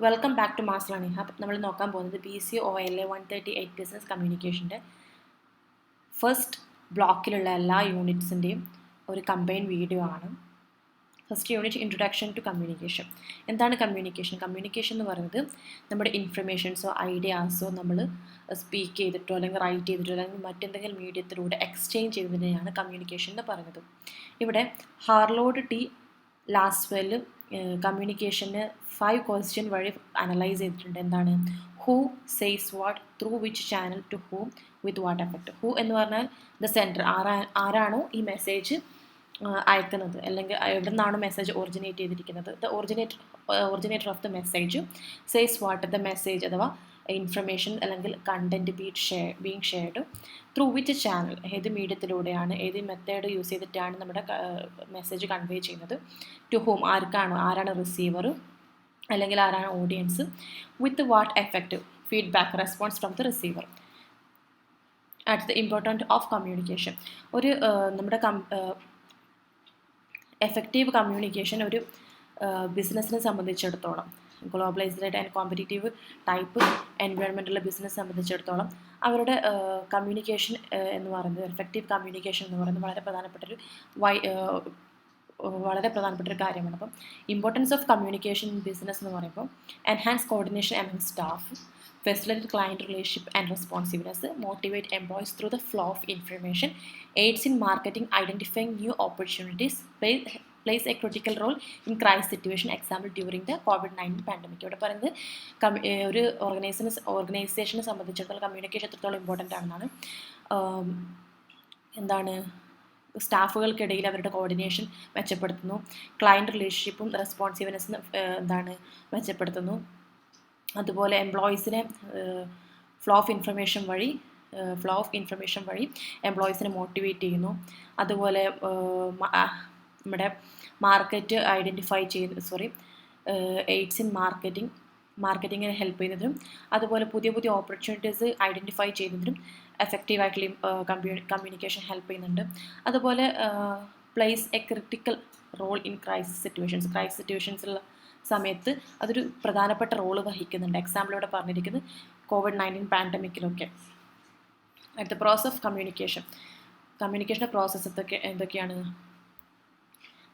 Welcome back to mass learning hub. നമ്മൾ നോക്കാൻ പോകുന്നത് BCOLA 138 ബിസിനസ് കമ്മ്യൂണിക്കേഷൻ്റെ ഫസ്റ്റ് ബ്ലോക്കിലുള്ള എല്ലാ യൂണിറ്റ്സിൻ്റെയും ഒരു കമ്പൈൻ വീഡിയോ ആണ്. First unit introduction to communication. എന്താണ് കമ്മ്യൂണിക്കേഷൻ? കമ്മ്യൂണിക്കേഷൻ എന്ന് പറയുന്നത് നമ്മുടെ ഇൻഫർമേഷൻസോ ഐഡിയാസോ നമ്മൾ സ്പീക്ക് ചെയ്തിട്ടോ അല്ലെങ്കിൽ റൈറ്റ് ചെയ്തിട്ടോ അല്ലെങ്കിൽ മറ്റെന്തെങ്കിലും മീഡിയത്തിലൂടെ എക്സ്ചേഞ്ച് ചെയ്യുന്നതിനെയാണ് കമ്മ്യൂണിക്കേഷൻ എന്ന് പറയുന്നത്. ഇവിടെ ഹാർലോഡ് ടി ലാസ്വെൽ കമ്മ്യൂണിക്കേഷന് 5 ക്വസ്റ്റ്യൻ വഴി അനലൈസ് ചെയ്തിട്ടുണ്ട്. എന്താണ്? Who says what, through which channel, to whom, with what effect. Who എന്ന് പറഞ്ഞാൽ ദ സെൻറ്റർ, ആരാണോ ഈ മെസ്സേജ് അയക്കുന്നത് അല്ലെങ്കിൽ എവിടെ നിന്നാണോ മെസ്സേജ് ഒറിജിനേറ്റ് ചെയ്തിരിക്കുന്നത്, the originator of the message. Says what, the message അഥവാ ഇൻഫർമേഷൻ അല്ലെങ്കിൽ content being shared. Through which channel, ഏത് മീഡിയത്തിലൂടെയാണ്, ഏത് മെത്തേഡ് യൂസ് ചെയ്തിട്ടാണ് നമ്മുടെ മെസ്സേജ് കൺവേ ചെയ്യുന്നത്. ടു ഹൂം, ആരാണ് റിസീവർ അല്ലെങ്കിൽ ആരാണ് audience. With what effect, feedback, response from the receiver. At the important of communication. ഒരു നമ്മുടെ എഫക്റ്റീവ് കമ്മ്യൂണിക്കേഷൻ ഒരു ബിസിനസ്സിനെ സംബന്ധിച്ചിടത്തോളം, ഗ്ലോബലൈസ്ഡ് ആൻഡ് കോമ്പറ്റീറ്റീവ് ടൈപ്പ് എൻവയോൺമെൻറ്റുള്ള ബിസിനസ് സംബന്ധിച്ചിടത്തോളം അവരുടെ കമ്മ്യൂണിക്കേഷൻ എന്ന് പറയുന്നത്, എഫക്റ്റീവ് കമ്മ്യൂണിക്കേഷൻ എന്ന് പറയുന്നത് വളരെ പ്രധാനപ്പെട്ടൊരു കാര്യമാണ്. അപ്പം importance of communication in business എന്ന് പറയുമ്പോൾ enhance coordination among staff, facilitate client relationship and responsiveness, motivate employees through the flow of information, aids in marketing, identifying new opportunities, plays a critical role in crisis situation, example during the COVID-19 pandemic. ഇവിടെ പറയുന്നത് ഒരു ഓർഗനൈസേഷനെ സംബന്ധിച്ചിടത്തോളം communication എത്രത്തോളം important ആണെന്നാണ്. എന്താണ്? സ്റ്റാഫുകൾക്കിടയിൽ അവരുടെ coordination മെച്ചപ്പെടുത്തുന്നു, ക്ലയൻറ്റ് റിലേഷൻഷിപ്പും റെസ്പോൺസീവ്നെസ്സും മെച്ചപ്പെടുത്തുന്നു. അതുപോലെ എംപ്ലോയീസിനെ ഫ്ലോ ഓഫ് ഇൻഫർമേഷൻ വഴി എംപ്ലോയീസിനെ മോട്ടിവേറ്റ് ചെയ്യുന്നു. അതുപോലെ നമ്മുടെ മാർക്കറ്റ് എയ്ഡ്സ് ഇൻ മാർക്കറ്റിങ്ങിനെ ഹെൽപ്പ് ചെയ്യുന്നതിനും അതുപോലെ പുതിയ ഓപ്പർച്യൂണിറ്റീസ് ഐഡൻറ്റിഫൈ ചെയ്യുന്നതിനും എഫക്റ്റീവായിട്ടുള്ള കമ്മ്യൂണിക്കേഷൻ ഹെൽപ്പ് ചെയ്യുന്നുണ്ട്. അതുപോലെ plays a critical role in crisis സിറ്റുവേഷൻസുള്ള സമയത്ത് അതൊരു പ്രധാനപ്പെട്ട റോള് വഹിക്കുന്നുണ്ട്. എക്സാമ്പിൾ ഇവിടെ പറഞ്ഞിരിക്കുന്നത് COVID-19 പാൻഡമിക്കിലൊക്കെ. അടുത്ത പ്രോസസ് ഓഫ് കമ്മ്യൂണിക്കേഷൻ്റെ പ്രോസസ്സ് എന്തൊക്കെയാണ്?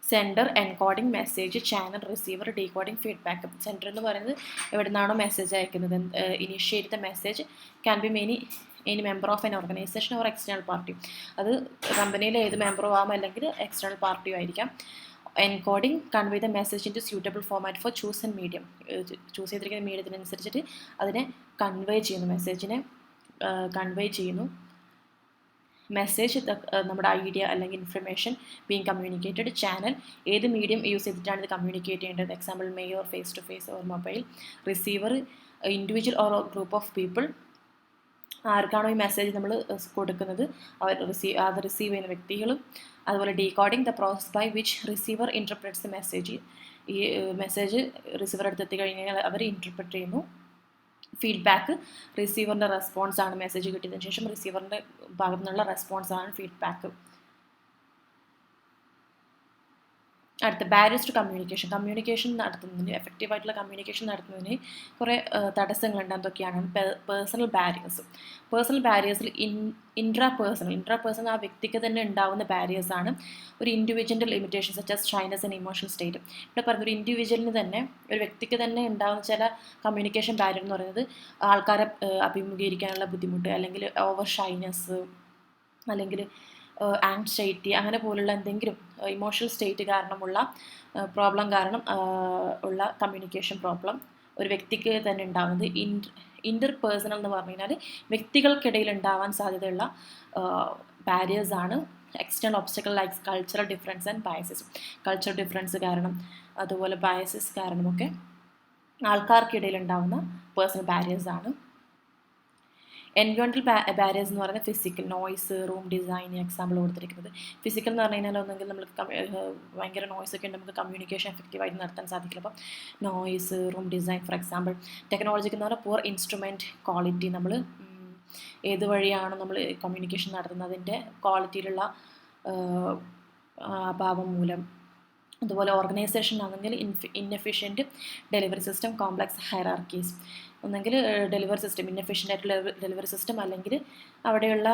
Sender, encoding, message, channel, receiver, decoding, feedback. Sender എന്ന് പറയുന്നത് എവിടെ നിന്നാണോ മെസ്സേജ് അയക്കുന്നത്. Initiate the message can be any member of an organisation or external party. അത് കമ്പനിയിലെ ഏത് മെമ്പറും ആവാം അല്ലെങ്കിൽ എക്സ്റ്റേണൽ പാർട്ടിയും ആയിരിക്കാം. Encoding, convey the message into suitable format for chosen medium. Choose ചെയ്തിരിക്കുന്ന മീഡിയത്തിനനുസരിച്ചിട്ട് അതിനെ മെസ്സേജിനെ കൺവേ ചെയ്യുന്നു. മെസ്സേജ്, നമ്മുടെ ഐഡിയ അല്ലെങ്കിൽ ഇൻഫർമേഷൻ ബീങ് കമ്മ്യൂണിക്കേറ്റഡ്. ചാനൽ, ഏത് മീഡിയം യൂസ് ചെയ്തിട്ടാണ് ഇത് കമ്മ്യൂണിക്കേറ്റ് ചെയ്യേണ്ടത്. Example mail or face to face or mobile. Receiver, individual or group of people. ആർക്കാണോ ഈ മെസ്സേജ് നമ്മൾ കൊടുക്കുന്നത് അത് റിസീവ് ചെയ്യുന്ന വ്യക്തികളും. അതുപോലെ decoding, the process by which receiver interprets the message. ഈ മെസ്സേജ് റിസീവർ അടുത്തെത്തി കഴിഞ്ഞാൽ അവർ ഇൻ്റർപ്രറ്റ് ചെയ്യുന്നു. ഫീഡ്ബാക്ക്, റിസീവറിൻ്റെ റെസ്പോൺസാണ്. മെസ്സേജ് കിട്ടിയതിന് ശേഷം റിസീവറിൻ്റെ ഭാഗത്തു നിന്നുള്ള റെസ്പോൺസാണ് ഫീഡ്ബാക്ക്. അടുത്ത ബാരിയേഴ്സ് ടു കമ്മ്യൂണിക്കേഷൻ നടത്തുന്നതിന്, എഫക്റ്റീവായിട്ടുള്ള കമ്മ്യൂണിക്കേഷൻ നടത്തുന്നതിന് കുറേ തടസ്സങ്ങളുണ്ട്. എന്തൊക്കെയാണ്? പേഴ്സണൽ ബാരിയേഴ്സിൽ ഇൻട്രാ പേഴ്സണൽ ആ വ്യക്തിക്ക് തന്നെ ഉണ്ടാവുന്ന ബാരിയേഴ്സാണ്. ഒരു ഇൻഡിവിജ്വലിൻ്റെ limitation such as shyness and emotional state. ഇവിടെ പറഞ്ഞൊരു ഇൻഡിവിജ്വലിന് തന്നെ, ഒരു വ്യക്തിക്ക് തന്നെ ഉണ്ടാകുന്ന ചില കമ്മ്യൂണിക്കേഷൻ ബാരിയർ എന്ന് പറയുന്നത് ആൾക്കാരെ അഭിമുഖീകരിക്കാനുള്ള ബുദ്ധിമുട്ട്, അല്ലെങ്കിൽ ഓവർ ഷൈനസ്, അല്ലെങ്കിൽ ആങ്സൈറ്റി, അങ്ങനെ പോലുള്ള എന്തെങ്കിലും ഇമോഷണൽ സ്റ്റേറ്റ് കാരണമുള്ള പ്രോബ്ലം കാരണം ഉള്ള കമ്മ്യൂണിക്കേഷൻ പ്രോബ്ലം ഒരു വ്യക്തിക്ക് തന്നെ ഉണ്ടാകുന്നത്. ഇൻ്റർപേഴ്സണൽ എന്ന് പറഞ്ഞു കഴിഞ്ഞാൽ വ്യക്തികൾക്കിടയിൽ ഉണ്ടാവാൻ സാധ്യതയുള്ള ബാരിയേഴ്സാണ്. External obstacle likes cultural difference and biases. Cultural difference കാരണം അതുപോലെ ബയസസ് കാരണമൊക്കെ ആൾക്കാർക്കിടയിൽ ഉണ്ടാകുന്ന പേഴ്സണൽ ബാരിയേഴ്സാണ്. എൻവയോൺമെൻറ്റൽ ബാരിയേഴ്സ് എന്ന് പറയുന്നത് physical, noise, room design example കൊടുത്തിരിക്കുന്നത്. ഫിസിക്കൽ എന്ന് പറഞ്ഞു കഴിഞ്ഞാൽ ഒന്നെങ്കിൽ നമുക്ക് ഭയങ്കര നോയ്സൊക്കെ ഉണ്ട്, നമുക്ക് കമ്മ്യൂണിക്കേഷൻ എഫക്റ്റീവായിട്ട് നടത്താൻ സാധിക്കില്ല. അപ്പം noise, room design. For example ടെക്നോളജിക്ക് എന്ന് പറഞ്ഞാൽ പുവർ ഇൻസ്ട്രുമെൻറ്റ് ക്വാളിറ്റി. നമ്മൾ ഏത് വഴിയാണ് നമ്മൾ കമ്മ്യൂണിക്കേഷൻ നടത്തുന്നത് അതിൻ്റെ ക്വാളിറ്റിയിലുള്ള അഭാവം മൂലം അതുപോലെ ഓർഗനൈസേഷൻ ആണെങ്കിൽ inefficient delivery system, complex hierarchies. ഒന്നെങ്കിൽ ഡെലിവറി സിസ്റ്റം, ഇൻഎഫിഷ്യൻ്റ് ആയിട്ടുള്ള ഡെലിവറി സിസ്റ്റം, അല്ലെങ്കിൽ അവിടെയുള്ള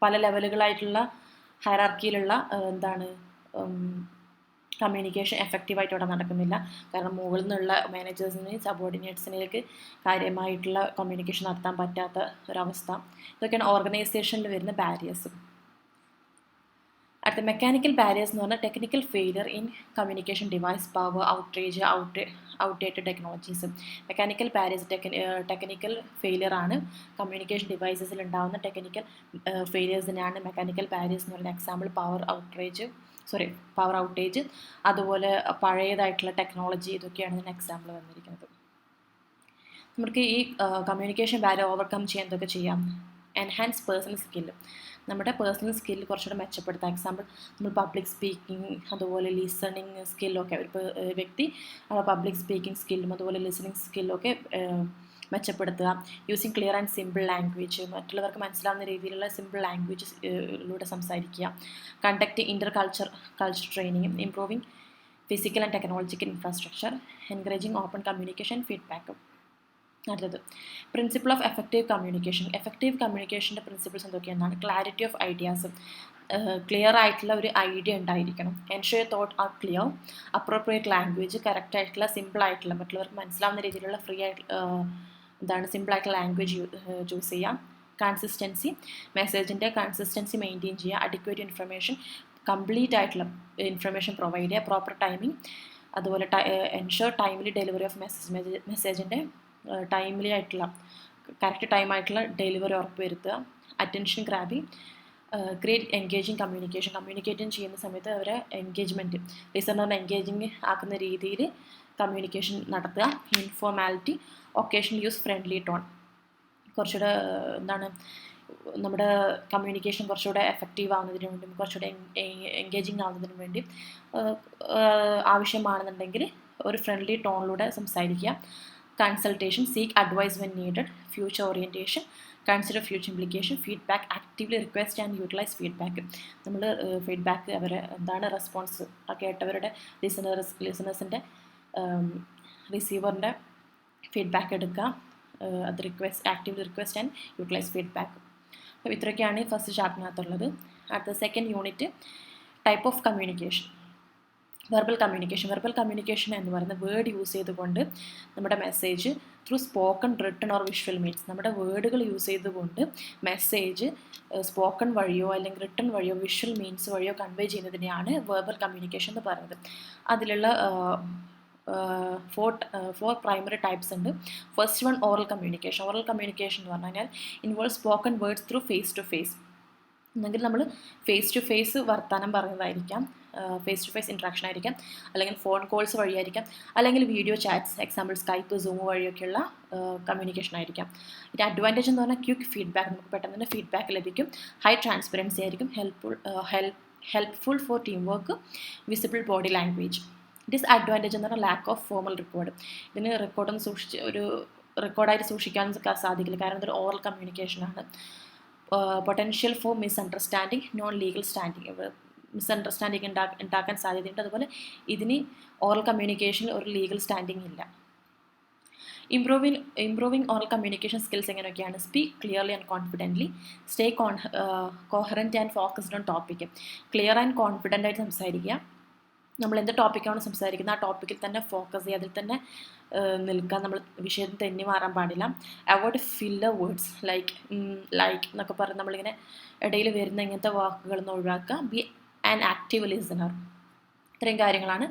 പല ലെവലുകളായിട്ടുള്ള ഹൈറാർക്കിയിലുള്ള കമ്മ്യൂണിക്കേഷൻ എഫക്റ്റീവായിട്ട് അവിടെ നടക്കുന്നില്ല. കാരണം മുകളിൽ നിന്നുള്ള മാനേജേഴ്സിന് സബോർഡിനേറ്റ്സിലേക്ക് കാര്യമായിട്ടുള്ള കമ്മ്യൂണിക്കേഷൻ നടത്താൻ പറ്റാത്ത ഒരവസ്ഥ. ഇതൊക്കെയാണ് ഓർഗനൈസേഷനിൽ വരുന്ന ബാരിയേഴ്സ്. അടുത്ത മെക്കാനിക്കൽ ബാരിയേഴ്സ് എന്ന് പറഞ്ഞാൽ technical failure in communication device, power outrage, outdated technologies. Mechanical barriers technical failure ആണ്. കമ്മ്യൂണിക്കേഷൻ ഡിവൈസസിൽ ഉണ്ടാകുന്ന ടെക്നിക്കൽ ഫെയിലിയേഴ്സിനാണ് മെക്കാനിക്കൽ ബാരിയേഴ്സ് എന്ന് പറയുന്ന. എക്സാമ്പിൾ പവർ ഔട്ടേജ്, അതുപോലെ പഴയതായിട്ടുള്ള ടെക്നോളജി, ഇതൊക്കെയാണ് ഇതിന് എക്സാമ്പിൾ വന്നിരിക്കുന്നത്. നമുക്ക് ഈ കമ്മ്യൂണിക്കേഷൻ ബാരിയർ ഓവർകം ചെയ്യാൻ എന്തൊക്കെ ചെയ്യാം? Enhance personal skill. നമ്മുടെ പേഴ്സണൽ സ്കില്ല് കുറച്ചുകൂടെ മെച്ചപ്പെടുത്താം. എക്സാമ്പിൾ നമ്മൾ പബ്ലിക് സ്പീക്കിംഗ്, അതുപോലെ ലിസണിങ് സ്കില്ലൊക്കെ, ഒരു വ്യക്തി പബ്ലിക് സ്പീക്കിംഗ് സ്കില്ലും അതുപോലെ ലിസണിങ് സ്കില്ലൊക്കെ മെച്ചപ്പെടുത്തുക. Using clear and simple language, മറ്റുള്ളവർക്ക് മനസ്സിലാവുന്ന രീതിയിലുള്ള സിമ്പിൾ ലാംഗ്വേജിലൂടെ സംസാരിക്കുക. Conduct culture training, improving physical and technological infrastructure, encouraging open communication, feedback. അടുത്തത് principle of effective communication. Effective കമ്മ്യൂണിക്കേഷൻ്റെ പ്രിൻസിപ്പിൾസ് എന്തൊക്കെയാണ്? ക്ലാരിറ്റി ഓഫ് ഐഡിയാസ്, ക്ലിയർ ആയിട്ടുള്ള ഒരു ഐഡിയ ഉണ്ടായിരിക്കണം. Ensure thought R clear, appropriate language, correct ആയിട്ടുള്ള simple ആയിട്ടുള്ള മറ്റുള്ളവർക്ക് മനസ്സിലാവുന്ന രീതിയിലുള്ള ഫ്രീ ആയിട്ട് സിമ്പിളായിട്ടുള്ള ലാംഗ്വേജ് ചൂസ് ചെയ്യാം. കൺസിസ്റ്റൻസി, മെസ്സേജിൻ്റെ കൺസിസ്റ്റൻസി മെയിൻറ്റെയിൻ ചെയ്യുക. അഡിക്വേറ്റ് ഇൻഫർമേഷൻ, കംപ്ലീറ്റ് ആയിട്ടുള്ള ഇൻഫർമേഷൻ പ്രൊവൈഡ് ചെയ്യുക. പ്രോപ്പർ ടൈമിംഗ്, അതുപോലെ എൻഷുർ ടൈംലി ഡെലിവറി ഓഫ് മെസ്സേജിൻ്റെ ടൈംലി ആയിട്ടുള്ള കറക്റ്റ് ടൈമായിട്ടുള്ള ഡെലിവറി ഉറപ്പ് വരുത്തുക. Attention grabbing, create engaging communicate ചെയ്യുന്ന സമയത്ത് അവരെ എൻഗേജ്മെൻറ്റ്, ലിസണറിനെ എൻഗേജിങ് ആക്കുന്ന രീതിയിൽ കമ്മ്യൂണിക്കേഷൻ നടത്തുക. ഇൻഫോർമാലിറ്റി, ഒക്കേഷണൽ യൂസ് ഫ്രണ്ട്ലി ടോൺ. കുറച്ചുകൂടെ നമ്മുടെ കമ്മ്യൂണിക്കേഷൻ കുറച്ചുകൂടെ എഫക്റ്റീവ് ആവുന്നതിന് വേണ്ടി, കുറച്ചുകൂടെ എൻഗേജിങ് ആവുന്നതിന് വേണ്ടി ആവശ്യമാണെന്നുണ്ടെങ്കിൽ ഒരു ഫ്രണ്ട്ലി ടോണിലൂടെ സംസാരിക്കുക. Consultation, seek advice when needed. Future orientation, consider future implication. Feedback, actively request and utilise feedback. നമ്മൾ ഫീഡ്ബാക്ക് അവരെ റെസ്പോൺസ് കേട്ടവരുടെ ലിസണേഴ്സിൻ്റെ റിസീവറിൻ്റെ ഫീഡ്ബാക്ക് എടുക്കുക. അത് actively request and utilise feedback. അപ്പോൾ ഇത്രയൊക്കെയാണ് ഫസ്റ്റ് ചാപ്റ്ററിനകത്തുള്ളത്. അടുത്ത second unit type of communication. Verbal communication എന്ന് പറയുന്ന വേർഡ് യൂസ് ചെയ്തുകൊണ്ട് നമ്മുടെ message through spoken, written or visual means, നമ്മുടെ വേർഡുകൾ യൂസ് ചെയ്തുകൊണ്ട് മെസ്സേജ് സ്പോക്കൺ വഴിയോ അല്ലെങ്കിൽ റിട്ടൺ വഴിയോ വിഷ്വൽ മീൻസ് വഴിയോ കൺവേ ചെയ്യുന്നതിനെയാണ് വെർബൽ കമ്മ്യൂണിക്കേഷൻ എന്ന് പറയുന്നത്. അതിലുള്ള ഫോർ പ്രൈമറി ടൈപ്സ് ഉണ്ട്. ഫസ്റ്റ് വൺ ഓറൽ കമ്മ്യൂണിക്കേഷൻ എന്ന് പറഞ്ഞു കഴിഞ്ഞാൽ involve spoken words through face to face. എന്നെങ്കിൽ നമ്മൾ ഫേസ് ടു ഫേസ് വർത്തമാനം പറയുന്നതായിരിക്കാം, ഫേസ് ടു ഫേസ് ഇൻട്രാക്ഷൻ ആയിരിക്കാം, അല്ലെങ്കിൽ ഫോൺ കോൾസ് വഴിയായിരിക്കാം, അല്ലെങ്കിൽ video chats, example Skype, Zoom വഴിയൊക്കെയുള്ള കമ്മ്യൂണിക്കേഷൻ ആയിരിക്കാം. ഇതിൻ്റെ അഡ്വാൻറ്റേജ് എന്ന് പറഞ്ഞാൽ ക്വിക്ക് ഫീഡ്ബാക്ക്, നമുക്ക് പെട്ടെന്ന് തന്നെ ഫീഡ്ബാക്ക് ലഭിക്കും. ഹൈ ട്രാൻസ്പെറൻസി ആയിരിക്കും. Helpful for team work. Visible body language. Disadvantage എന്ന് പറഞ്ഞാൽ ലാക്ക് ഓഫ് ഫോർമൽ റെക്കോർഡ്. ഇതിന് റെക്കോർഡായിട്ട് സൂക്ഷിക്കാൻ സാധിക്കില്ല, കാരണം ഇതൊരു ഓറൽ കമ്മ്യൂണിക്കേഷനാണ്. Potential for misunderstanding, non legal standing, misunderstanding ഉണ്ടാക്കാൻ സാധ്യതയുണ്ട്. അതുപോലെ ഇതിന് ഓറൽ കമ്മ്യൂണിക്കേഷനിൽ ഒരു ലീഗൽ സ്റ്റാൻഡിങ് ഇല്ല. ഇംപ്രൂവിങ് ഓറൽ കമ്മ്യൂണിക്കേഷൻ സ്കിൽസ് എങ്ങനെയൊക്കെയാണ്? Speak clearly and confidently. Stay coherent and focused on topic. Clear and confident ആയിട്ട് സംസാരിക്കുക. നമ്മൾ എന്ത് ടോപ്പിക്കാണ് സംസാരിക്കുന്നത് ആ ടോപ്പിക്കിൽ തന്നെ ഫോക്കസ് ചെയ്യുക, അതിൽ തന്നെ നിൽക്കുക. നമ്മൾ വിഷയത്തിൽ തെന്നി മാറാൻ പാടില്ല. അവോയ്ഡ് ഫില്ലർ വേർഡ്സ് ലൈക്ക് എന്നൊക്കെ പറഞ്ഞ് നമ്മളിങ്ങനെ ഇടയിൽ വരുന്ന ഇങ്ങനത്തെ വാക്കുകളൊന്നും ഒഴിവാക്കുക. B an active listener. ഇത്രയും കാര്യങ്ങളാണ്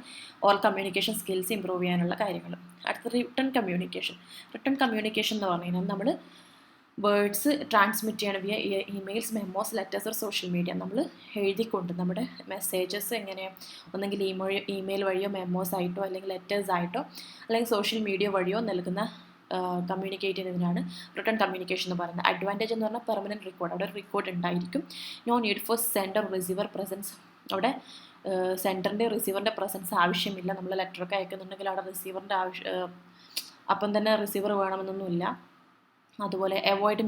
ഓൾ കമ്മ്യൂണിക്കേഷൻ സ്കിൽസ് ഇമ്പ്രൂവ് ചെയ്യാനുള്ള കാര്യങ്ങൾ. അടുത്ത റിട്ടൺ കമ്മ്യൂണിക്കേഷൻ എന്ന് പറഞ്ഞു കഴിഞ്ഞാൽ നമ്മൾ വേർഡ്സ് ട്രാൻസ്മിറ്റ് ചെയ്യണം via emails, memos, letters or social media. നമ്മൾ എഴുതിക്കൊണ്ട് നമ്മുടെ മെസ്സേജസ് എങ്ങനെ ഒന്നെങ്കിൽ ഇമെയിൽ വഴിയോ മെമ്മോസ് ആയിട്ടോ അല്ലെങ്കിൽ ലെറ്റേഴ്സ് ആയിട്ടോ അല്ലെങ്കിൽ സോഷ്യൽ മീഡിയ വഴിയോ നൽകുന്ന കമ്മ്യൂണിക്കേറ്റ് ചെയ്യുന്നതിനാണ് റിട്ടൺ കമ്മ്യൂണിക്കേഷൻ എന്ന് പറയുന്നത്. അഡ്വാൻറ്റേജ് എന്ന് പറഞ്ഞാൽ പെർമനൻറ്റ് റെക്കോർഡ്, അവിടെ ഒരു റെക്കോർഡ് ഉണ്ടായിരിക്കും. No need for sender receiver presence. അവിടെ സെൻഡറിൻ്റെ റിസീവറിൻ്റെ പ്രസൻസ് ആവശ്യമില്ല. നമ്മൾ ലെറ്ററൊക്കെ അയക്കുന്നുണ്ടെങ്കിൽ അവിടെ റിസീവറിൻ്റെ അപ്പം തന്നെ റിസീവർ വേണമെന്നൊന്നുമില്ല. അതുപോലെ അവോയ്ഡ്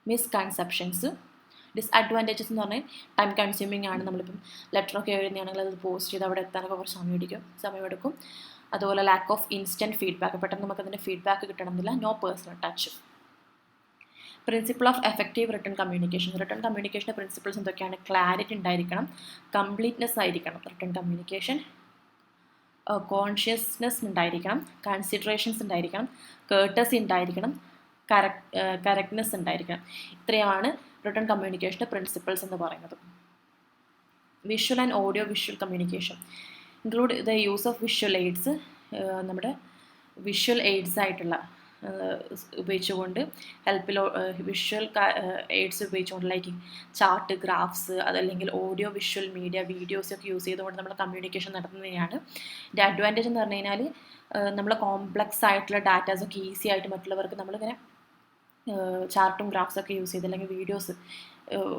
മിസ്കൺസെപ്ഷൻസ്. ഡിസ്അഡ്വാൻറ്റേജസ് എന്ന് പറഞ്ഞാൽ ടൈം കൺസ്യൂമിങ് ആണ്. നമ്മളിപ്പം ലെറ്ററൊക്കെ എഴുതുകയാണെങ്കിൽ അത് പോസ്റ്റ് ചെയ്ത് അവിടെ എത്താനൊക്കെ കുറച്ച് സമയമെടുക്കും. അതുപോലെ ലാക്ക് ഓഫ് ഇൻസ്റ്റൻറ്റ് ഫീഡ്ബാക്ക്, പെട്ടെന്ന് നമുക്കതിൻ്റെ ഫീഡ്ബാക്ക് കിട്ടണമെന്നില്ല. No personal touch. Principle of effective written communication. Written കമ്മ്യൂണിക്കേഷൻ്റെ പ്രിൻസിപ്പിൾസ് എന്തൊക്കെയാണ്? ക്ലാരിറ്റി ഉണ്ടായിരിക്കണം, കംപ്ലീറ്റ്നെസ് ആയിരിക്കണം റിട്ടൺ കമ്മ്യൂണിക്കേഷൻ, കോൺഷ്യസ്നെസ് ഉണ്ടായിരിക്കണം, കൺസിഡറേഷൻസ് ഉണ്ടായിരിക്കണം, കേർട്ടസി ഉണ്ടായിരിക്കണം, കറക്റ്റ്നെസ് ഉണ്ടായിരിക്കണം. ഇത്രയാണ് റിട്ടൺ കമ്മ്യൂണിക്കേഷൻ്റെ പ്രിൻസിപ്പിൾസ് എന്ന് പറയുന്നത്. Visual and audio visual communication include the use of visual aids. നമ്മുടെ വിഷ്വൽ എയ്ഡ്സ് ആയിട്ടുള്ള ഉപയോഗിച്ചുകൊണ്ട് വിഷ്വൽ എയ്ഡ്സ് ഉപയോഗിച്ചുകൊണ്ട് ലൈക്ക് ചാർട്ട്, ഗ്രാഫ്സ്, അതല്ലെങ്കിൽ ഓഡിയോ വിഷ്വൽ മീഡിയ, വീഡിയോസൊക്കെ യൂസ് ചെയ്തുകൊണ്ട് നമ്മൾ കമ്മ്യൂണിക്കേഷൻ നടത്തുന്നതിനാണ്. ഇതിൻ്റെ അഡ്വാൻറ്റേജ് എന്ന് പറഞ്ഞു കഴിഞ്ഞാൽ നമ്മൾ കോംപ്ലക്സ് ആയിട്ടുള്ള ഡാറ്റാസൊക്കെ ഈസി ആയിട്ട് മറ്റുള്ളവർക്ക് നമ്മളിങ്ങനെ ചാർട്ടും ഗ്രാഫ്സൊക്കെ യൂസ് ചെയ്ത് അല്ലെങ്കിൽ വീഡിയോസ്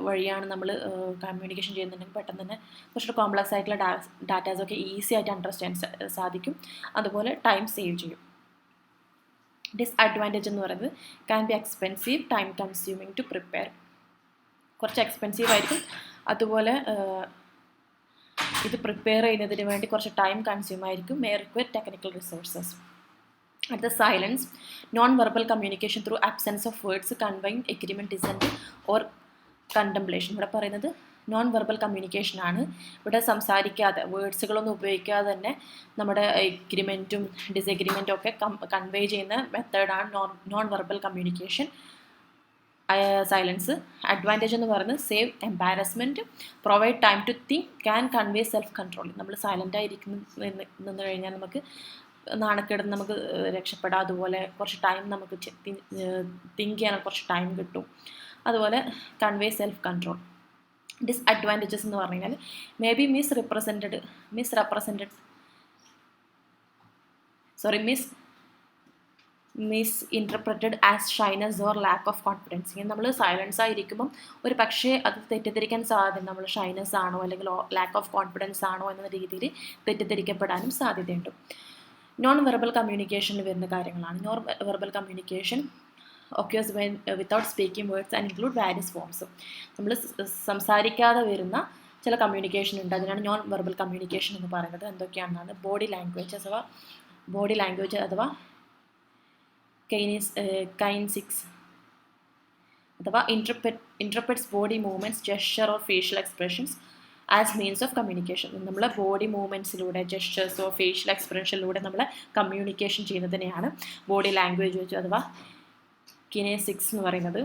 വഴിയാണ് നമ്മൾ കമ്മ്യൂണിക്കേഷൻ ചെയ്യുന്നുണ്ടെങ്കിൽ പെട്ടെന്ന് തന്നെ കുറച്ചുകൂടി കോംപ്ലക്സ് ആയിട്ടുള്ള ഡാറ്റാസൊക്കെ ഈസി ആയിട്ട് അണ്ടർസ്റ്റാൻഡ് സാധിക്കും. അതുപോലെ ടൈം സേവ് ചെയ്യും. ഡിസ്അഡ്വാൻറ്റേജ് എന്ന് പറയുന്നത് can be expensive, time consuming to prepare. കുറച്ച് എക്സ്പെൻസീവ് ആയിരിക്കും. അതുപോലെ ഇത് പ്രിപ്പയർ ചെയ്യുന്നതിന് വേണ്ടി കുറച്ച് ടൈം കൺസ്യൂം ആയിരിക്കും. May require technical resources. അടുത്ത silence. Non verbal communication through absence of words conveying agreement, dissent or contemplation. ഇവിടെ പറയുന്നത് നോൺ വെർബൽ കമ്മ്യൂണിക്കേഷൻ ആണ്. ഇവിടെ സംസാരിക്കാതെ, വേർഡ്സുകളൊന്നും ഉപയോഗിക്കാതെ തന്നെ നമ്മുടെ എഗ്രിമെൻറ്റും ഡിസെഗ്രിമെൻറ്റും ഒക്കെ കൺവേ ചെയ്യുന്ന മെത്തേഡാണ് non verbal communication. Silence. Advantage എന്ന് പറയുന്നത് save embarrassment, provide time to think, can convey self control. നമ്മൾ സൈലൻ്റായി നിന്ന് കഴിഞ്ഞാൽ നമുക്ക് നാണക്കേട് നമുക്ക് രക്ഷപ്പെടാം. അതുപോലെ കുറച്ച് ടൈം നമുക്ക് തിങ്ക് ചെയ്യാൻ കുറച്ച് ടൈം കിട്ടും. അതുപോലെ കൺവേ സെൽഫ് കൺട്രോൾ. ഡിസ്അഡ്വാൻറ്റേജസ് എന്ന് പറഞ്ഞു കഴിഞ്ഞാൽ may be misinterpreted as shyness or lack of confidence. ഇങ്ങനെ നമ്മൾ സൈലൻസ് ആയിരിക്കുമ്പം ഒരു പക്ഷേ അത് തെറ്റിദ്ധരിക്കാൻ സാധ്യത, നമ്മൾ ഷൈനസ് ആണോ അല്ലെങ്കിൽ ലാക്ക് ഓഫ് കോൺഫിഡൻസ് ആണോ എന്ന രീതിയിൽ തെറ്റിദ്ധരിക്കപ്പെടാനും സാധ്യതയുണ്ട്. നോൺ വെർബൽ കമ്മ്യൂണിക്കേഷനിൽ വരുന്ന കാര്യങ്ങളാണ്. Non verbal communication occurs when without speaking words and include various forms. നമ്മൾ സംസാരിക്കാതെ വരുന്ന ചില കമ്മ്യൂണിക്കേഷൻ ഉണ്ട്, അതിനാണ് നോൺ വെർബൽ കമ്മ്യൂണിക്കേഷൻ എന്ന് പറയുന്നത്. എന്തൊക്കെയാണെന്നാണ് ബോഡി ലാംഗ്വേജ് അഥവാ കൈനസിക്സ് അഥവാ interprets body movements, gesture or facial expressions as means of communication. നമ്മളെ ബോഡി മൂവ്മെൻറ്റ്സിലൂടെ, ജെസ്ചേഴ്സോ ഫേഷ്യൽ എക്സ്പ്രഷനിലൂടെ നമ്മളെ കമ്മ്യൂണിക്കേഷൻ ചെയ്യുന്നതിനെയാണ് ബോഡി ലാംഗ്വേജ് അഥവാ കിനേസിക്സ് എന്ന് പറയുന്നത്.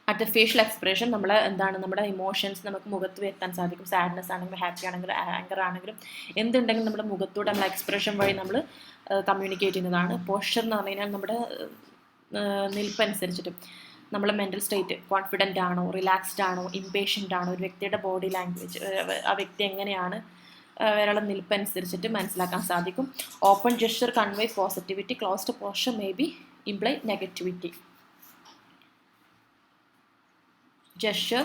അടുത്ത ഫേഷ്യൽ എക്സ്പ്രഷൻ. നമ്മുടെ ഇമോഷൻസ് നമുക്ക് മുഖത്ത് വരുത്താൻ സാധിക്കും. സാഡ്നെസ് ആണെങ്കിലും ഹാപ്പി ആണെങ്കിലും ആങ്കർ ആണെങ്കിലും എന്തുണ്ടെങ്കിലും നമ്മുടെ മുഖത്തൂടെ നമ്മൾ എക്സ്പ്രഷൻ വഴി നമ്മൾ കമ്മ്യൂണിക്കേറ്റ് ചെയ്യുന്നതാണ്. പോസ്ചർ എന്ന് പറഞ്ഞു കഴിഞ്ഞാൽ നമ്മുടെ നിൽപ്പനുസരിച്ചിട്ട് നമ്മളെ മെൻ്റൽ സ്റ്റേറ്റ് കോൺഫിഡൻ്റ് ആണോ, റിലാക്സ്ഡ് ആണോ, ഇംപേഷ്യൻ്റ് ആണോ, ഒരു വ്യക്തിയുടെ ബോഡി ലാംഗ്വേജ്, ആ വ്യക്തി എങ്ങനെയാണ് ഒരാളുടെ നിൽപ്പനുസരിച്ചിട്ട് മനസ്സിലാക്കാൻ സാധിക്കും. Open gesture convey positivity, closed posture may be imply negativity. Gesture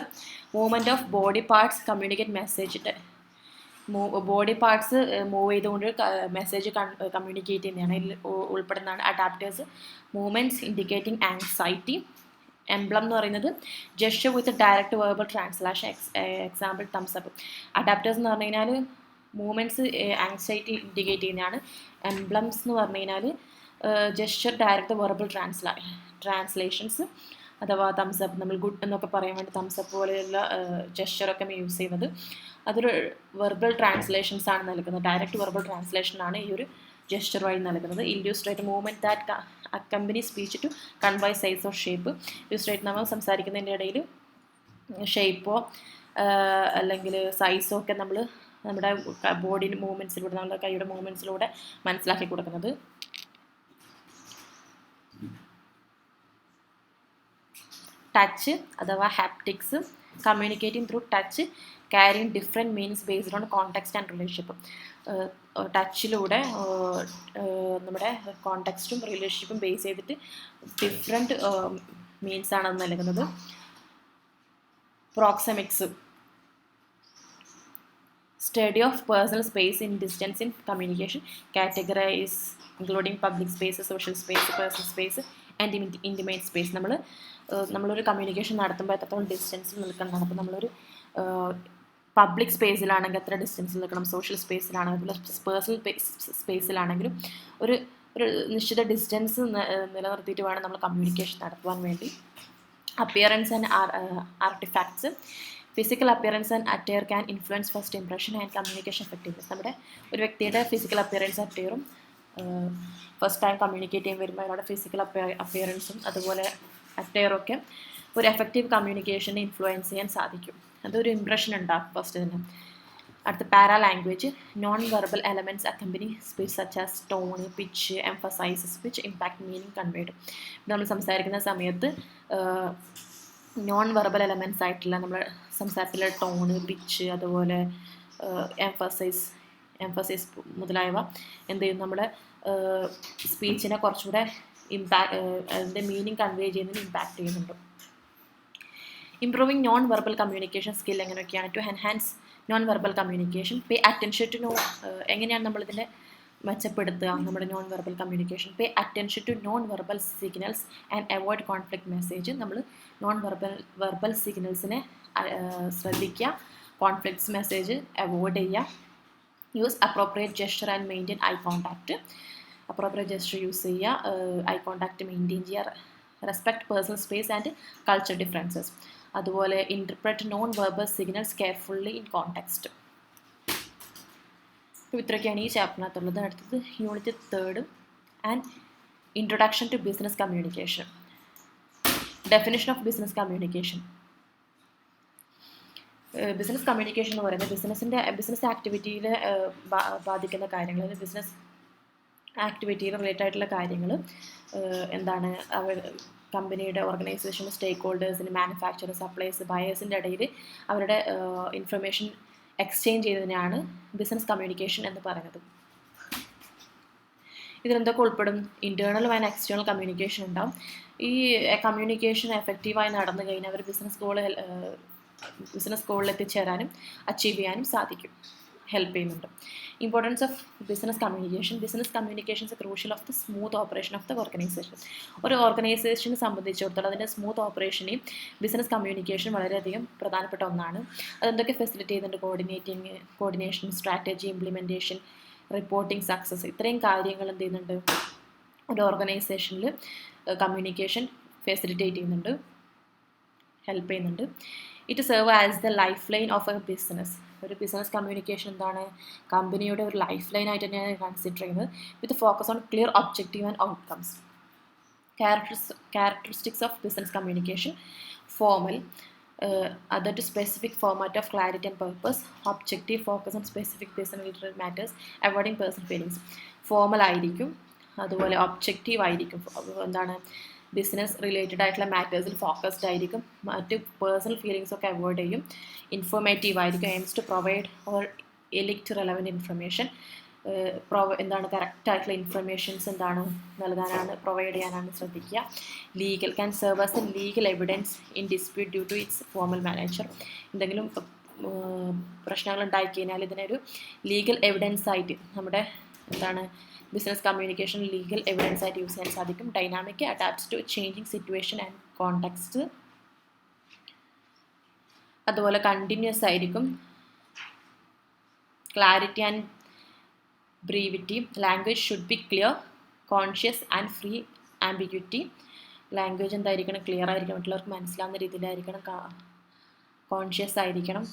movement of body parts communicate message. Body parts move ചെയ്തുകൊണ്ട് മെസ്സേജ് കമ്മ്യൂണിക്കേറ്റ് ചെയ്യുന്നതാണ്. ഇതിൽ ഉൾപ്പെടുന്നതാണ് adaptors. Movements indicating anxiety. Emblem എന്ന് പറയുന്നത് gesture with direct verbal translation, example thumbs up. Adaptors എന്ന് പറഞ്ഞു കഴിഞ്ഞാൽ movements anxiety indicate ചെയ്യുന്നതാണ്. എംബ്ലംസ് എന്ന് പറഞ്ഞു കഴിഞ്ഞാൽ ജെസ്ചർ ഡയറക്റ്റ് വെർബൽ ട്രാൻസ്ലേഷൻസ് അഥവാ തംസ് അപ്പ്. നമ്മൾ ഗുഡ് എന്നൊക്കെ പറയാൻ വേണ്ടി തംസ് അപ്പ് പോലെയുള്ള ജെസ്ചറൊക്കെ യൂസ് ചെയ്യുന്നത്. അതൊരു വെർബൽ ട്രാൻസ്ലേഷൻസ് ആണ് നൽകുന്നത്. ഡയറക്റ്റ് വെർബൽ ട്രാൻസ്ലേഷനാണ് ഈ ഒരു ജെസ്ചർ വഴി നൽകുന്നത്. Illustrate movement that accompany speech to convey size or shape. Illustrate നമ്മൾ സംസാരിക്കുന്നതിൻ്റെ ഇടയിൽ ഷേപ്പോ അല്ലെങ്കിൽ സൈസോ ഒക്കെ നമ്മൾ നമ്മുടെ ബോഡി മൂവ്മെൻറ്റ്സിലൂടെ, നമ്മുടെ കൈയുടെ മൂവ്മെൻറ്റ്സിലൂടെ മനസ്സിലാക്കി കൊടുക്കുന്നത്. ടച്ച് അഥവാ haptics. Communicating through touch carrying different means based on context and relationship. ടച്ചിലൂടെ നമ്മുടെ കോണ്ടെക്സ്റ്റും റിലേഷൻഷിപ്പും ബേസ് ചെയ്തിട്ട് ഡിഫറെൻറ്റ് മീൻസാണ് അത് നൽകുന്നത്. Proxemics. Study of personal space in distance in communication, categorize including public space, social space, personal space and intimate space. നമ്മൾ നമ്മളൊരു കമ്മ്യൂണിക്കേഷൻ നടത്തുമ്പോൾ എത്രത്തോളം ഡിസ്റ്റൻസിൽ നിൽക്കണം. അപ്പോൾ നമ്മളൊരു പബ്ലിക് സ്പേസിലാണെങ്കിൽ എത്ര ഡിസ്റ്റൻസിൽ നിൽക്കണം, സോഷ്യൽ സ്പേസിലാണെങ്കിൽ അതുപോലെ പേഴ്സണൽ സ്പേസിലാണെങ്കിലും ഒരു നിശ്ചിത ഡിസ്റ്റൻസ് നിലനിർത്തിയിട്ട് വേണം നമ്മൾ കമ്മ്യൂണിക്കേഷൻ നടത്തുവാൻ വേണ്ടി. Appearance and artefacts. Physical appearance and attire can influence first impression and communication effectiveness. നമ്മുടെ ഒരു വ്യക്തിയുടെ ഫിസിക്കൽ അപ്പിയറൻസ് അറ്റയറും ഫസ്റ്റ് ടൈം കമ്മ്യൂണിക്കേറ്റ് ചെയ്യാൻ വരുമ്പോൾ അയാളുടെ ഫിസിക്കൽ അപ്പിയറൻസും അതുപോലെ അറ്റയറൊക്കെ ഒരു എഫക്റ്റീവ് കമ്മ്യൂണിക്കേഷനെ ഇൻഫ്ലുവൻസ് ചെയ്യാൻ സാധിക്കും. അതൊരു ഇംപ്രഷൻ ഉണ്ടാകും ഫസ്റ്റ് തന്നെ. അടുത്ത paralanguage. Non verbal elements accompany speech such as tone, pitch, emphasises which impact meaning conveyed. നമ്മൾ സംസാരിക്കുന്ന സമയത്ത് നോൺ വെർബൽ എലമെൻറ്റ്സ് ആയിട്ടുള്ള നമ്മുടെ സംസാരത്തിലെ ടോണ്, പിച്ച്, അതുപോലെ എംഫസൈസ് മുതലായവ എന്ത് ചെയ്യും, നമ്മുടെ സ്പീച്ചിനെ കുറച്ചുകൂടെ അതിൻ്റെ മീനിങ് കൺവേ ചെയ്യുന്നതിന് ഇമ്പാക്റ്റ് ചെയ്യുന്നുണ്ട്. Improving non verbal communication skill എങ്ങനെയൊക്കെയാണ്? To enhance non verbal communication, pay attention to എങ്ങനെയാണ് നമ്മളിതിനെ മെച്ചപ്പെടുത്തുക നമ്മുടെ non verbal communication? Pay attention to non verbal signals and avoid conflict message. നമ്മൾ നോൺ വെർബൽ സിഗ്നൽസിനെ ശ്രദ്ധിക്കുക, കോൺഫ്ലിക്ട്സ് മെസ്സേജ് അവോയ്ഡ് ചെയ്യുക. Use appropriate gesture and maintain eye contact. Appropriate gesture use ചെയ്യുക, eye contact maintain ചെയ്യുക. Respect personal space and culture differences. അതുപോലെ interpret non verbal signals carefully in context. അപ്പോൾ ഇത്രയൊക്കെയാണ് ഈ ചാപ്റ്ററിനകത്തുള്ളത്. അടുത്തത് unit 3 and introduction to business communication. Definition of business communication. Business communication എന്ന് പറയുന്നത് ബിസിനസ് ആക്ടിവിറ്റിയിൽ ബാധിക്കുന്ന കാര്യങ്ങൾ, അതായത് ബിസിനസ് ആക്ടിവിറ്റിയിൽ റിലേറ്റഡ് ആയിട്ടുള്ള കാര്യങ്ങൾ എന്താണ് കമ്പനിയുടെ ഓർഗനൈസേഷൻ, സ്റ്റേക്ക് ഹോൾഡേഴ്സിന്, മാനുഫാക്ചറേഴ്സ്, സപ്ലൈസ്, ബയേഴ്സിൻ്റെ ഇടയിൽ അവരുടെ ഇൻഫർമേഷൻ എക്സ്ചേഞ്ച് ചെയ്യുന്നതിനാണ് ബിസിനസ് കമ്മ്യൂണിക്കേഷൻ എന്ന് പറയുന്നത്. ഇതിലെന്തൊക്കെ ഉൾപ്പെടും? ഇൻറ്റേർണൽ ആൻഡ് എക്സ്റ്റേണൽ കമ്മ്യൂണിക്കേഷൻ ഉണ്ടാവും. ഈ കമ്മ്യൂണിക്കേഷൻ എഫക്റ്റീവായി നടന്നു കഴിഞ്ഞാൽ അവർ ബിസിനസ് ഗോളിൽ എത്തിച്ചേരാനും അച്ചീവ് ചെയ്യാനും സാധിക്കും, ഹെൽപ്പ് ചെയ്യുന്നുണ്ട്. Importance of business communication. Business communication is crucial of the smooth operation of the organisation. ഒരു ഓർഗനൈസേഷനെ സംബന്ധിച്ചിടത്തോളം അതിൻ്റെ സ്മൂത്ത് ഓപ്പറേഷനെയും ബിസിനസ് കമ്മ്യൂണിക്കേഷൻ വളരെയധികം പ്രധാനപ്പെട്ട ഒന്നാണ്. അതെന്തൊക്കെ ഫെസിലിറ്റേറ്റ് ചെയ്യുന്നുണ്ട്? Coordination, strategy, implementation, reporting, success. ഇത്രയും കാര്യങ്ങൾ എന്ത് ചെയ്യുന്നുണ്ട്? ഒരു ഓർഗനൈസേഷനിൽ കമ്മ്യൂണിക്കേഷൻ ഫെസിലിറ്റേറ്റ് ചെയ്യുന്നുണ്ട്, ഹെൽപ്പ് ചെയ്യുന്നുണ്ട്. It serve as the life line of A business. ഒരു ബിസിനസ് കമ്മ്യൂണിക്കേഷൻ എന്താണ്? കമ്പനിയുടെ ഒരു ലൈഫ് ലൈൻ ആയിട്ട് തന്നെയാണ് കൺസിഡർ ചെയ്യുന്നത്. വിത്ത് focus on clear objective and outcomes. Characteristics of business communication. Formal, other to specific format of clarity and purpose. Objective, focus on specific business related matters, avoiding personal feelings. Formal ആയിരിക്കും, അതുപോലെ objective ആയിരിക്കും. എന്താണ്? Business related ആയിട്ടുള്ള മാറ്റേഴ്സിൽ focused ആയിരിക്കും, മറ്റ് personal feelings ഒക്കെ avoid ചെയ്യും. Informative ആയിരിക്കും, aims to provide or elicit relevant information. എന്താണ് കറക്റ്റ് ആയിട്ടുള്ള ഇൻഫർമേഷൻസ് എന്താണ് നൽകാനാണ്, പ്രൊവൈഡ് ചെയ്യാനാണ് ശ്രദ്ധിക്കുക. Legal, can serve as a legal evidence in dispute due to its formal manager. എന്തെങ്കിലും പ്രശ്നങ്ങൾ ഉണ്ടായിക്കഴിഞ്ഞാൽ ഇതിനൊരു ലീഗൽ എവിഡൻസ് ആയിട്ട് നമ്മുടെ എന്താണ് ബിസിനസ് കമ്മ്യൂണിക്കേഷൻ ലീഗൽ എവിഡൻസ് ആയിട്ട് യൂസ് ചെയ്യാൻ സാധിക്കും. Dynamic, adapts to changing situation and context. അതുപോലെ കണ്ടിന്യൂസ് ആയിരിക്കും. Clarity and ബ്രീവിറ്റി. Language should be clear, conscious and free ambiguity. Language എന്തായിരിക്കണം? ക്ലിയർ ആയിരിക്കണം, മറ്റുള്ളവർക്ക് മനസ്സിലാവുന്ന രീതിയിലായിരിക്കണം, കോൺഷ്യസ് ആയിരിക്കണം,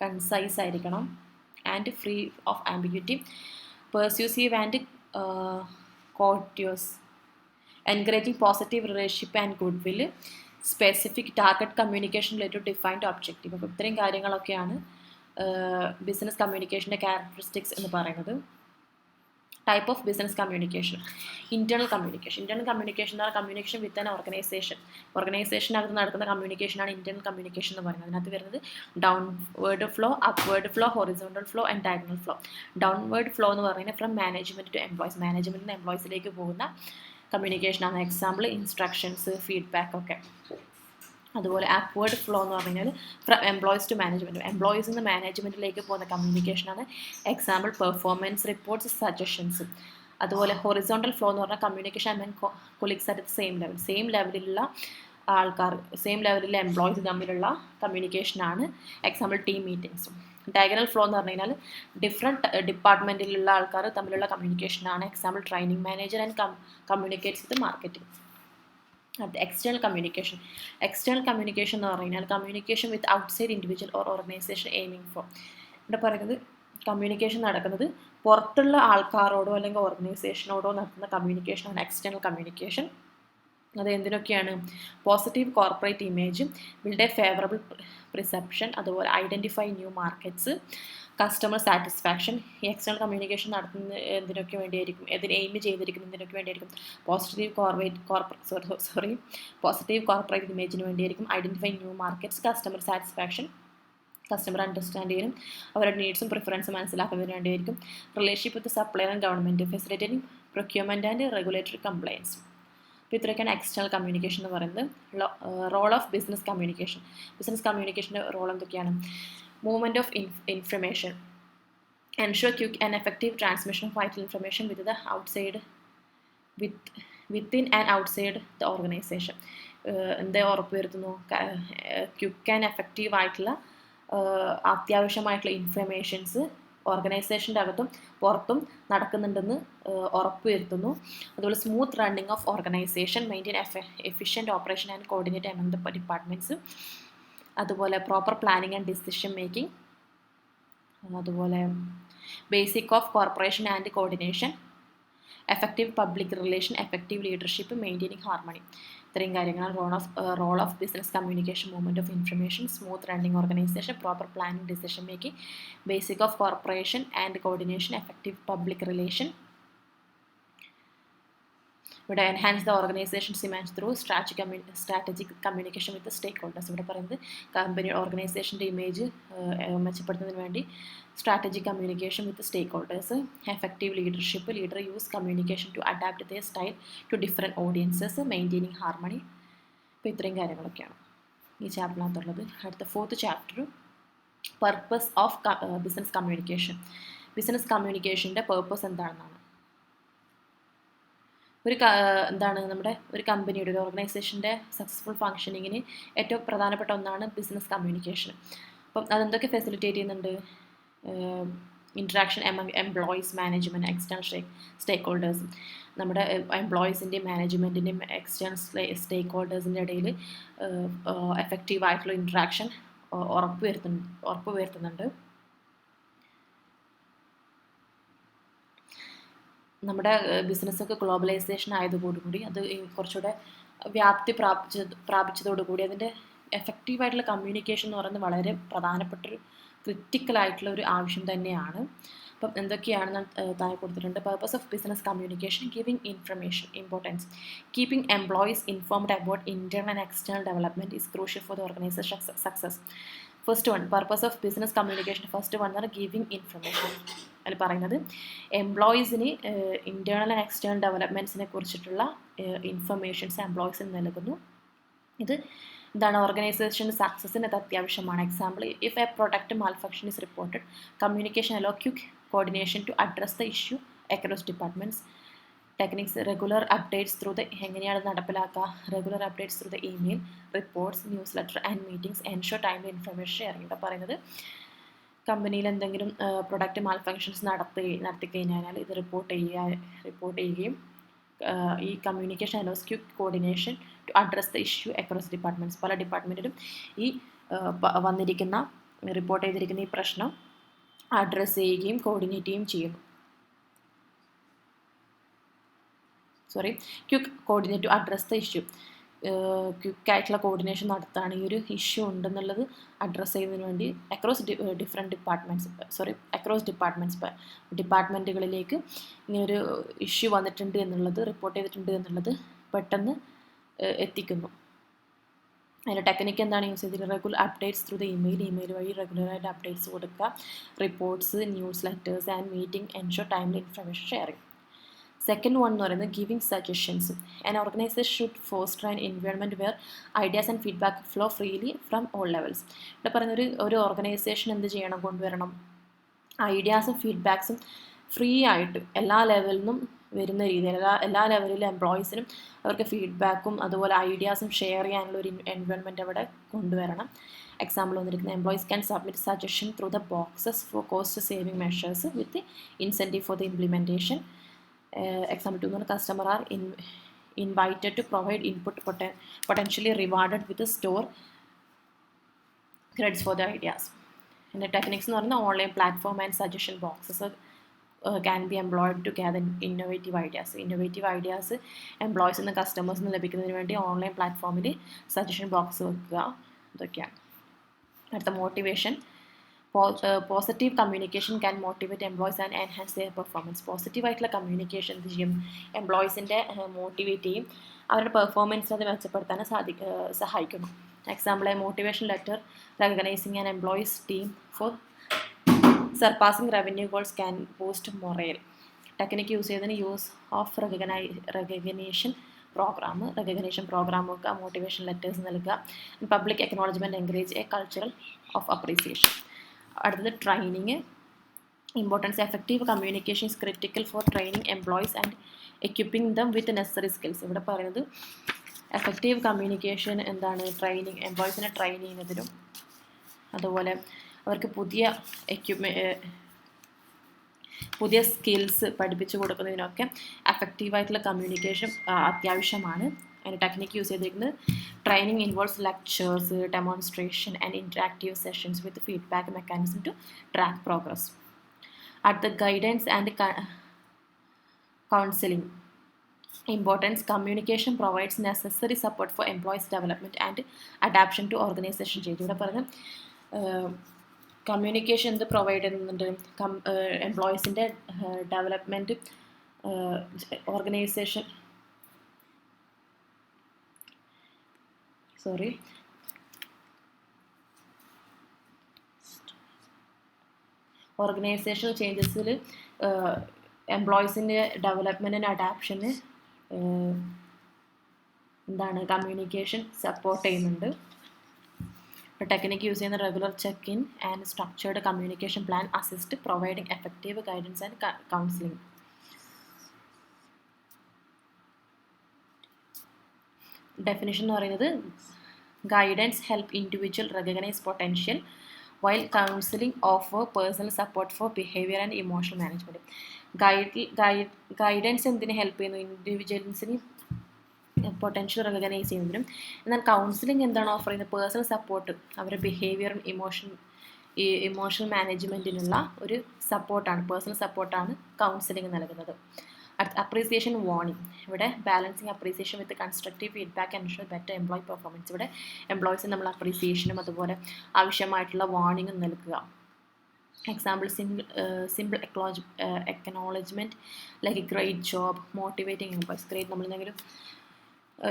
കൺസൈസ് ആയിരിക്കണം, and free of ambiguity. Persuasive and courteous. Encouraging positive relationship and goodwill. Specific target communication related defined objective. അപ്പോൾ ഇത്രയും കാര്യങ്ങളൊക്കെയാണ് ബിസിനസ് കമ്മ്യൂണിക്കേഷൻ്റെ ക്യാരക്ടറിസ്റ്റിക്സ് എന്ന് പറയുന്നത്. Type of business communication. Internal communication. Internal communication എന്ന് പറഞ്ഞാൽ കമ്മ്യൂണിക്കേഷൻ വിത്ത് ആൻ ഓർഗനൈസേഷനകത്ത് നടക്കുന്ന കമ്മ്യൂണിക്കേഷനാണ് internal communication എന്ന് പറയുന്നത്. അതിനകത്ത് വരുന്നത് downward flow, upward flow, horizontal flow and diagonal flow. Downward flow എന്ന് പറയുന്നത് ഫ്രം മാനേജ്മെൻറ്റ് ടു എംപ്ലോയീസ്, മാനേജ്മെൻറ്റിൽ നിന്ന് എംപ്ലോയീസിലേക്ക് പോകുന്ന കമ്മ്യൂണിക്കേഷനാണ്. എക്സാമ്പിൾ ഇൻസ്ട്രക്ഷൻസ്, ഫീഡ്ബാക്ക് ഒക്കെ. അതുപോലെ അപ്വേർഡ് ഫ്ലോ എന്ന് പറഞ്ഞു കഴിഞ്ഞാൽ ഫ്രം എംപ്ലോയീസ് ടു മാനേജ്മെൻറ്റ്, എംപ്ലോയീസിൽ നിന്ന് മാനേജ്മെൻറ്റിലേക്ക് പോകുന്ന കമ്മ്യൂണിക്കേഷനാണ്. Example performance reports, suggestions. അതുപോലെ ഹൊറിസോണ്ടൽ ഫ്ലോ എന്ന് പറഞ്ഞാൽ communication and colleagues at same ലെവലിലുള്ള ആൾക്കാർ, സെയിം ലെവലിലെ എംപ്ലോയീസ് തമ്മിലുള്ള കമ്മ്യൂണിക്കേഷനാണ് എക്സാമ്പിൾ ടീം മീറ്റിംഗ്സും. ഡയഗണൽ ഫ്ലോ എന്ന് പറഞ്ഞു കഴിഞ്ഞാൽ ഡിഫറെൻറ്റ് ഡിപ്പാർട്ട്മെൻറ്റിലുള്ള ആൾക്കാർ തമ്മിലുള്ള കമ്മ്യൂണിക്കേഷനാണ് example training manager and communicates with marketing. അത് എക്സ്റ്റേണൽ കമ്മ്യൂണിക്കേഷൻ എന്ന് പറഞ്ഞു കഴിഞ്ഞാൽ communication with outside individual or organisation aiming for. ഇവിടെ പറയുന്നത് കമ്മ്യൂണിക്കേഷൻ നടക്കുന്നത് പുറത്തുള്ള ആൾക്കാരോടോ അല്ലെങ്കിൽ ഓർഗനൈസേഷനോടോ നടത്തുന്ന കമ്മ്യൂണിക്കേഷനാണ് എക്സ്റ്റേണൽ കമ്മ്യൂണിക്കേഷൻ. അത് എന്തിനൊക്കെയാണ്? Positive corporate image, build a favourable perception, അതുപോലെ identify new markets, customer satisfaction. ഈ എക്സ്റ്റേണൽ കമ്മ്യൂണിക്കേഷൻ നടത്തുന്ന എന്തിനൊക്കെ വേണ്ടിയായിരിക്കും? എയിം ചെയ്തിരിക്കുന്നതിനൊക്കെ വേണ്ടിയായിരിക്കും? പോസിറ്റീവ് കോർപ്പറേറ്റ് ഇമേജിന് വേണ്ടിയായിരിക്കും. Identify new markets, customer satisfaction, customer understand ചെയ്യാനും അവരുടെ നീഡ്സും പ്രിഫറൻസും മനസ്സിലാക്കുന്നതിന് വേണ്ടിയായിരിക്കും. Relationship with supplier and government, facilitating procurement and regulatory compliance. അപ്പോൾ ഇത്രയൊക്കെയാണ് എക്സ്റ്റേണൽ കമ്മ്യൂണിക്കേഷൻ എന്ന് പറയുന്നത്. റോൾ ഓഫ് ബിസിനസ് കമ്മ്യൂണിക്കേഷൻ്റെ റോൾ എന്തൊക്കെയാണ്? Movement of information, ensure quick and effective transmission of vital information within and outside the organisation. എന്താ ഉറപ്പുവരുത്തുന്നു? Quick and effective ആയിട്ടുള്ള അത്യാവശ്യമായിട്ടുള്ള ഇൻഫർമേഷൻസ് ഓർഗനൈസേഷൻ്റെ അകത്തും പുറത്തും നടക്കുന്നുണ്ടെന്ന് ഉറപ്പുവരുത്തുന്നു. അതുപോലെ smooth running of organisation, maintain efficient operation and coordinate among the departments. അതുപോലെ proper planning and decision making. അതുപോലെ basic of corporation and coordination, effective public relation, effective leadership, maintaining harmony. ഇത്രയും കാര്യങ്ങളാണ് role of business communication, movement of information, smooth running organisation, proper planning, decision making, basic of corporation and coordination, effective public relation. ഇവിടെ enhance the organisation's image through strategic communication with stake holders. ഇവിടെ പറയുന്നത് company ഓർഗനൈസേഷൻ്റെ image മെച്ചപ്പെടുത്തുന്നതിന് വേണ്ടി strategic communication with stakeholders, effective leadership, leader use communication to adapt their style to different audiences, maintaining harmony. അപ്പോൾ ഇത്രയും കാര്യങ്ങളൊക്കെയാണ് ഈ ചാപ്റ്ററിനകത്തുള്ളത്. അടുത്ത 4th chapter purpose of business communication. Business കമ്മ്യൂണിക്കേഷൻ്റെ പേർപ്പസ് എന്താണെന്നാണ്. എന്താണ് നമ്മുടെ ഒരു കമ്പനിയുടെ, ഒരു ഓർഗനൈസേഷൻ്റെ സക്സസ്ഫുൾ ഫങ്ഷനിങ്ങിന് ഏറ്റവും പ്രധാനപ്പെട്ട ഒന്നാണ് ബിസിനസ് കമ്മ്യൂണിക്കേഷൻ. അപ്പം അതെന്തൊക്കെ ഫെസിലിറ്റേറ്റ് ചെയ്യുന്നുണ്ട്? Interaction among employees, management, external stakeholders. നമ്മുടെ എംപ്ലോയീസിൻ്റെയും മാനേജ്മെൻറ്റിൻ്റെയും എക്സ്റ്റേണൽ സ്റ്റേക്ക് ഹോൾഡേഴ്സിൻ്റെ ഇടയിൽ എഫക്റ്റീവായിട്ടുള്ള ഇൻട്രാക്ഷൻ ഉറപ്പുവരുത്തുന്നുണ്ട്. നമ്മുടെ ബിസിനസ്സൊക്കെ ഗ്ലോബലൈസേഷൻ ആയതോടുകൂടി അത് കുറച്ചുകൂടെ വ്യാപ്തി പ്രാപിച്ചതോടുകൂടി അതിൻ്റെ എഫക്റ്റീവായിട്ടുള്ള കമ്മ്യൂണിക്കേഷൻ എന്ന് പറയുന്നത് വളരെ പ്രധാനപ്പെട്ടൊരു ക്രിറ്റിക്കലായിട്ടുള്ള ഒരു ആവശ്യം തന്നെയാണ്. അപ്പം എന്തൊക്കെയാണെന്ന് താഴെ കൊടുത്തിട്ടുണ്ട്. Purpose of business communication, giving information importance, keeping employees informed about internal and external development is crucial for the organisation success. First one, purpose of business communication first one എന്ന് പറഞ്ഞാൽ ഗിവിംഗ് ഇൻഫർമേഷൻ. അതിൽ പറയുന്നത് എംപ്ലോയീസിന് internal and external ഡെവലപ്മെൻറ്റ്സിനെ കുറിച്ചിട്ടുള്ള informations എംപ്ലോയീസിന് നൽകുന്നു. ഇത് എന്താണ്? ഓർഗനൈസേഷൻ്റെ സക്സസ്സിന് അത് അത്യാവശ്യമാണ്. Example, if a product malfunction is reported, communication allow quick coordination to address the issue across departments. Techniques, regular updates through the, എങ്ങനെയാണ് നടപ്പിലാക്കുക? Regular updates through the email, reports, newsletter and meetings, ensure timely information sharing. ഇവിടെ പറയുന്നത് കമ്പനിയിൽ എന്തെങ്കിലും product മാൽഫങ്ഷൻസ് നടത്തിക്കഴിഞ്ഞാൽ ഇത് report ചെയ്യുകയും ഈ communication allows quick coordination to address the issue across departments. പല ഡിപ്പാർട്ട്മെൻറ്റിലും ഈ റിപ്പോർട്ട് ചെയ്തിരിക്കുന്ന ഈ പ്രശ്നം അഡ്രസ്സ് ചെയ്യുകയും കോർഡിനേറ്റ് ചെയ്യുകയും ചെയ്യുന്നു. Quick coordinate to address the issue. ക്വിക്കായിട്ടുള്ള കോർഡിനേഷൻ നടത്തുകയാണ് ഈ ഒരു ഇഷ്യൂ ഉണ്ടെന്നുള്ളത് അഡ്രസ്സ് ചെയ്യുന്നതിന് വേണ്ടി അക്രോസ് ഡിപ്പാർട്ട്മെൻറ്റുകളിലേക്ക് ഇങ്ങനൊരു ഇഷ്യൂ വന്നിട്ടുണ്ട് എന്നുള്ളത്, റിപ്പോർട്ട് ചെയ്തിട്ടുണ്ട് എന്നുള്ളത് പെട്ടെന്ന് എത്തിക്കുന്നു. അതിൻ്റെ ടെക്നിക്ക് എന്താണ് യൂസ് ചെയ്തത്? Regular updates through the email വഴി റെഗുലറായിട്ട് അപ്ഡേറ്റ്സ് കൊടുക്കുക, reports, newsletters and meeting, ensure timely information sharing. Second one എന്ന് പറയുന്നത് giving suggestions. An organisation should foster an environment where ideas and feedback flow freely from all levels. ഇവിടെ പറയുന്ന ഒരു organisation എന്ത് ചെയ്യണം? കൊണ്ടുവരണം ഐഡിയാസും ഫീഡ്ബാക്സും ഫ്രീ ആയിട്ട് എല്ലാ ലെവലിൽ നിന്നും വരുന്ന രീതിയിൽ എല്ലാ ലെവലിലും എംപ്ലോയീസിനും അവർക്ക് ഫീഡ്ബാക്കും അതുപോലെ ഐഡിയാസും ഷെയർ ചെയ്യാനുള്ള ഒരു എൻവയോൺമെൻറ്റ് അവിടെ കൊണ്ടുവരണം. എക്സാമ്പിൾ വന്നിരിക്കുന്നത് employees can submit suggestion through the boxes for cost saving measures with incentive for the implementation. Example 2 customer are invited to provide input potentially rewarded with a store credits for the ideas. And the techniques എന്ന് പറയുന്ന online platform and suggestion boxes can be employed to gather innovative ideas. Innovative ideas എംപ്ലോയീസിൽ നിന്ന് കസ്റ്റമേഴ്സിൽ നിന്ന് ലഭിക്കുന്നതിന് വേണ്ടി online പ്ലാറ്റ്ഫോമിൽ suggestion box വെക്കുക. ഇതൊക്കെയാണ്. അടുത്ത motivation. Positive communication can motivate employees and enhance there performance. പോസിറ്റീവായിട്ടുള്ള കമ്മ്യൂണിക്കേഷൻ എന്ത് ചെയ്യും, എംപ്ലോയീസിൻ്റെ മോട്ടിവേറ്റ് ചെയ്യും, അവരുടെ പെർഫോമൻസ് അത് മെച്ചപ്പെടുത്താൻ സഹായിക്കുന്നു. Example a motivation letter recognising an employees team for surpassing revenue goals can boost morale. Technique use ചെയ്തതിന് യൂസ് ഓഫ് റെക്കഗ്നേഷൻ പ്രോഗ്രാമൊക്കെ മോട്ടിവേഷൻ ലെറ്റേഴ്സ് നൽകുക. Public acknowledgement encourage a cultural of appreciation. അടുത്തത് training. Importance. Effective communication is critical for training employees and equipping them with necessary skills. ഇവിടെ പറയുന്നത് effective communication എന്താണ്, training, എംപ്ലോയീസിനെ train ചെയ്യുന്നതിനും അതുപോലെ അവർക്ക് പുതിയ സ്കിൽസ് പഠിപ്പിച്ചു കൊടുക്കുന്നതിനൊക്കെ എഫക്റ്റീവായിട്ടുള്ള കമ്മ്യൂണിക്കേഷൻ അത്യാവശ്യമാണ്. അതിന് ടെക്നിക്ക് യൂസ് ചെയ്തിരിക്കുന്നത് training involves lectures, demonstration and interactive sessions with feedback mechanism to track progress. അടുത്ത guidance and counselling. Importance. Communication provides necessary support for employees' development and adaptation to organization change. ഇവിടെ പറഞ്ഞ communication എന്ത് provide ചെയ്യുന്നുണ്ട്, എംപ്ലോയീസിൻ്റെ development, organisational ചേഞ്ചസിൽ എംപ്ലോയീസിൻ്റെ ഡെവലപ്മെൻറ്റിന് അഡാപ്ഷന് എന്താണ് communication support ചെയ്യുന്നുണ്ട്. Technique use ചെയ്യുന്ന regular check in and structured communication plan assist providing effective guidance and counselling. Definition എന്ന് പറയുന്നത് guidance help individual recognise potential while counselling offer personal support for behaviour and emotional management. Guidance എന്തിനെ help ചെയ്യുന്നു, ഇൻഡിവിജ്വൽസിന് potential recognise ചെയ്യുന്നതിനും. എന്നാൽ counselling എന്താണ് offer ചെയ്യുന്നത്, personal support, അവരുടെ ബിഹേവിയറും ഇമോഷണൽ മാനേജ്മെൻറ്റിനുള്ള ഒരു സപ്പോർട്ടാണ്, പേഴ്സണൽ സപ്പോർട്ടാണ് കൗൺസിലിംഗ് നൽകുന്നത്. അടുത്ത അപ്രീസിയേഷൻ വാർണിംഗ്. ഇവിടെ balancing appreciation with constructive feedback ensure better employee performance. ഇവിടെ എംപ്ലോയീസിന് നമ്മൾ അപ്രീസിയേഷനും അതുപോലെ ആവശ്യമായിട്ടുള്ള വാർണിംഗും നൽകുക. Example simple acknowledgement like great job, motivating employees. Great, നമ്മളെന്തെങ്കിലും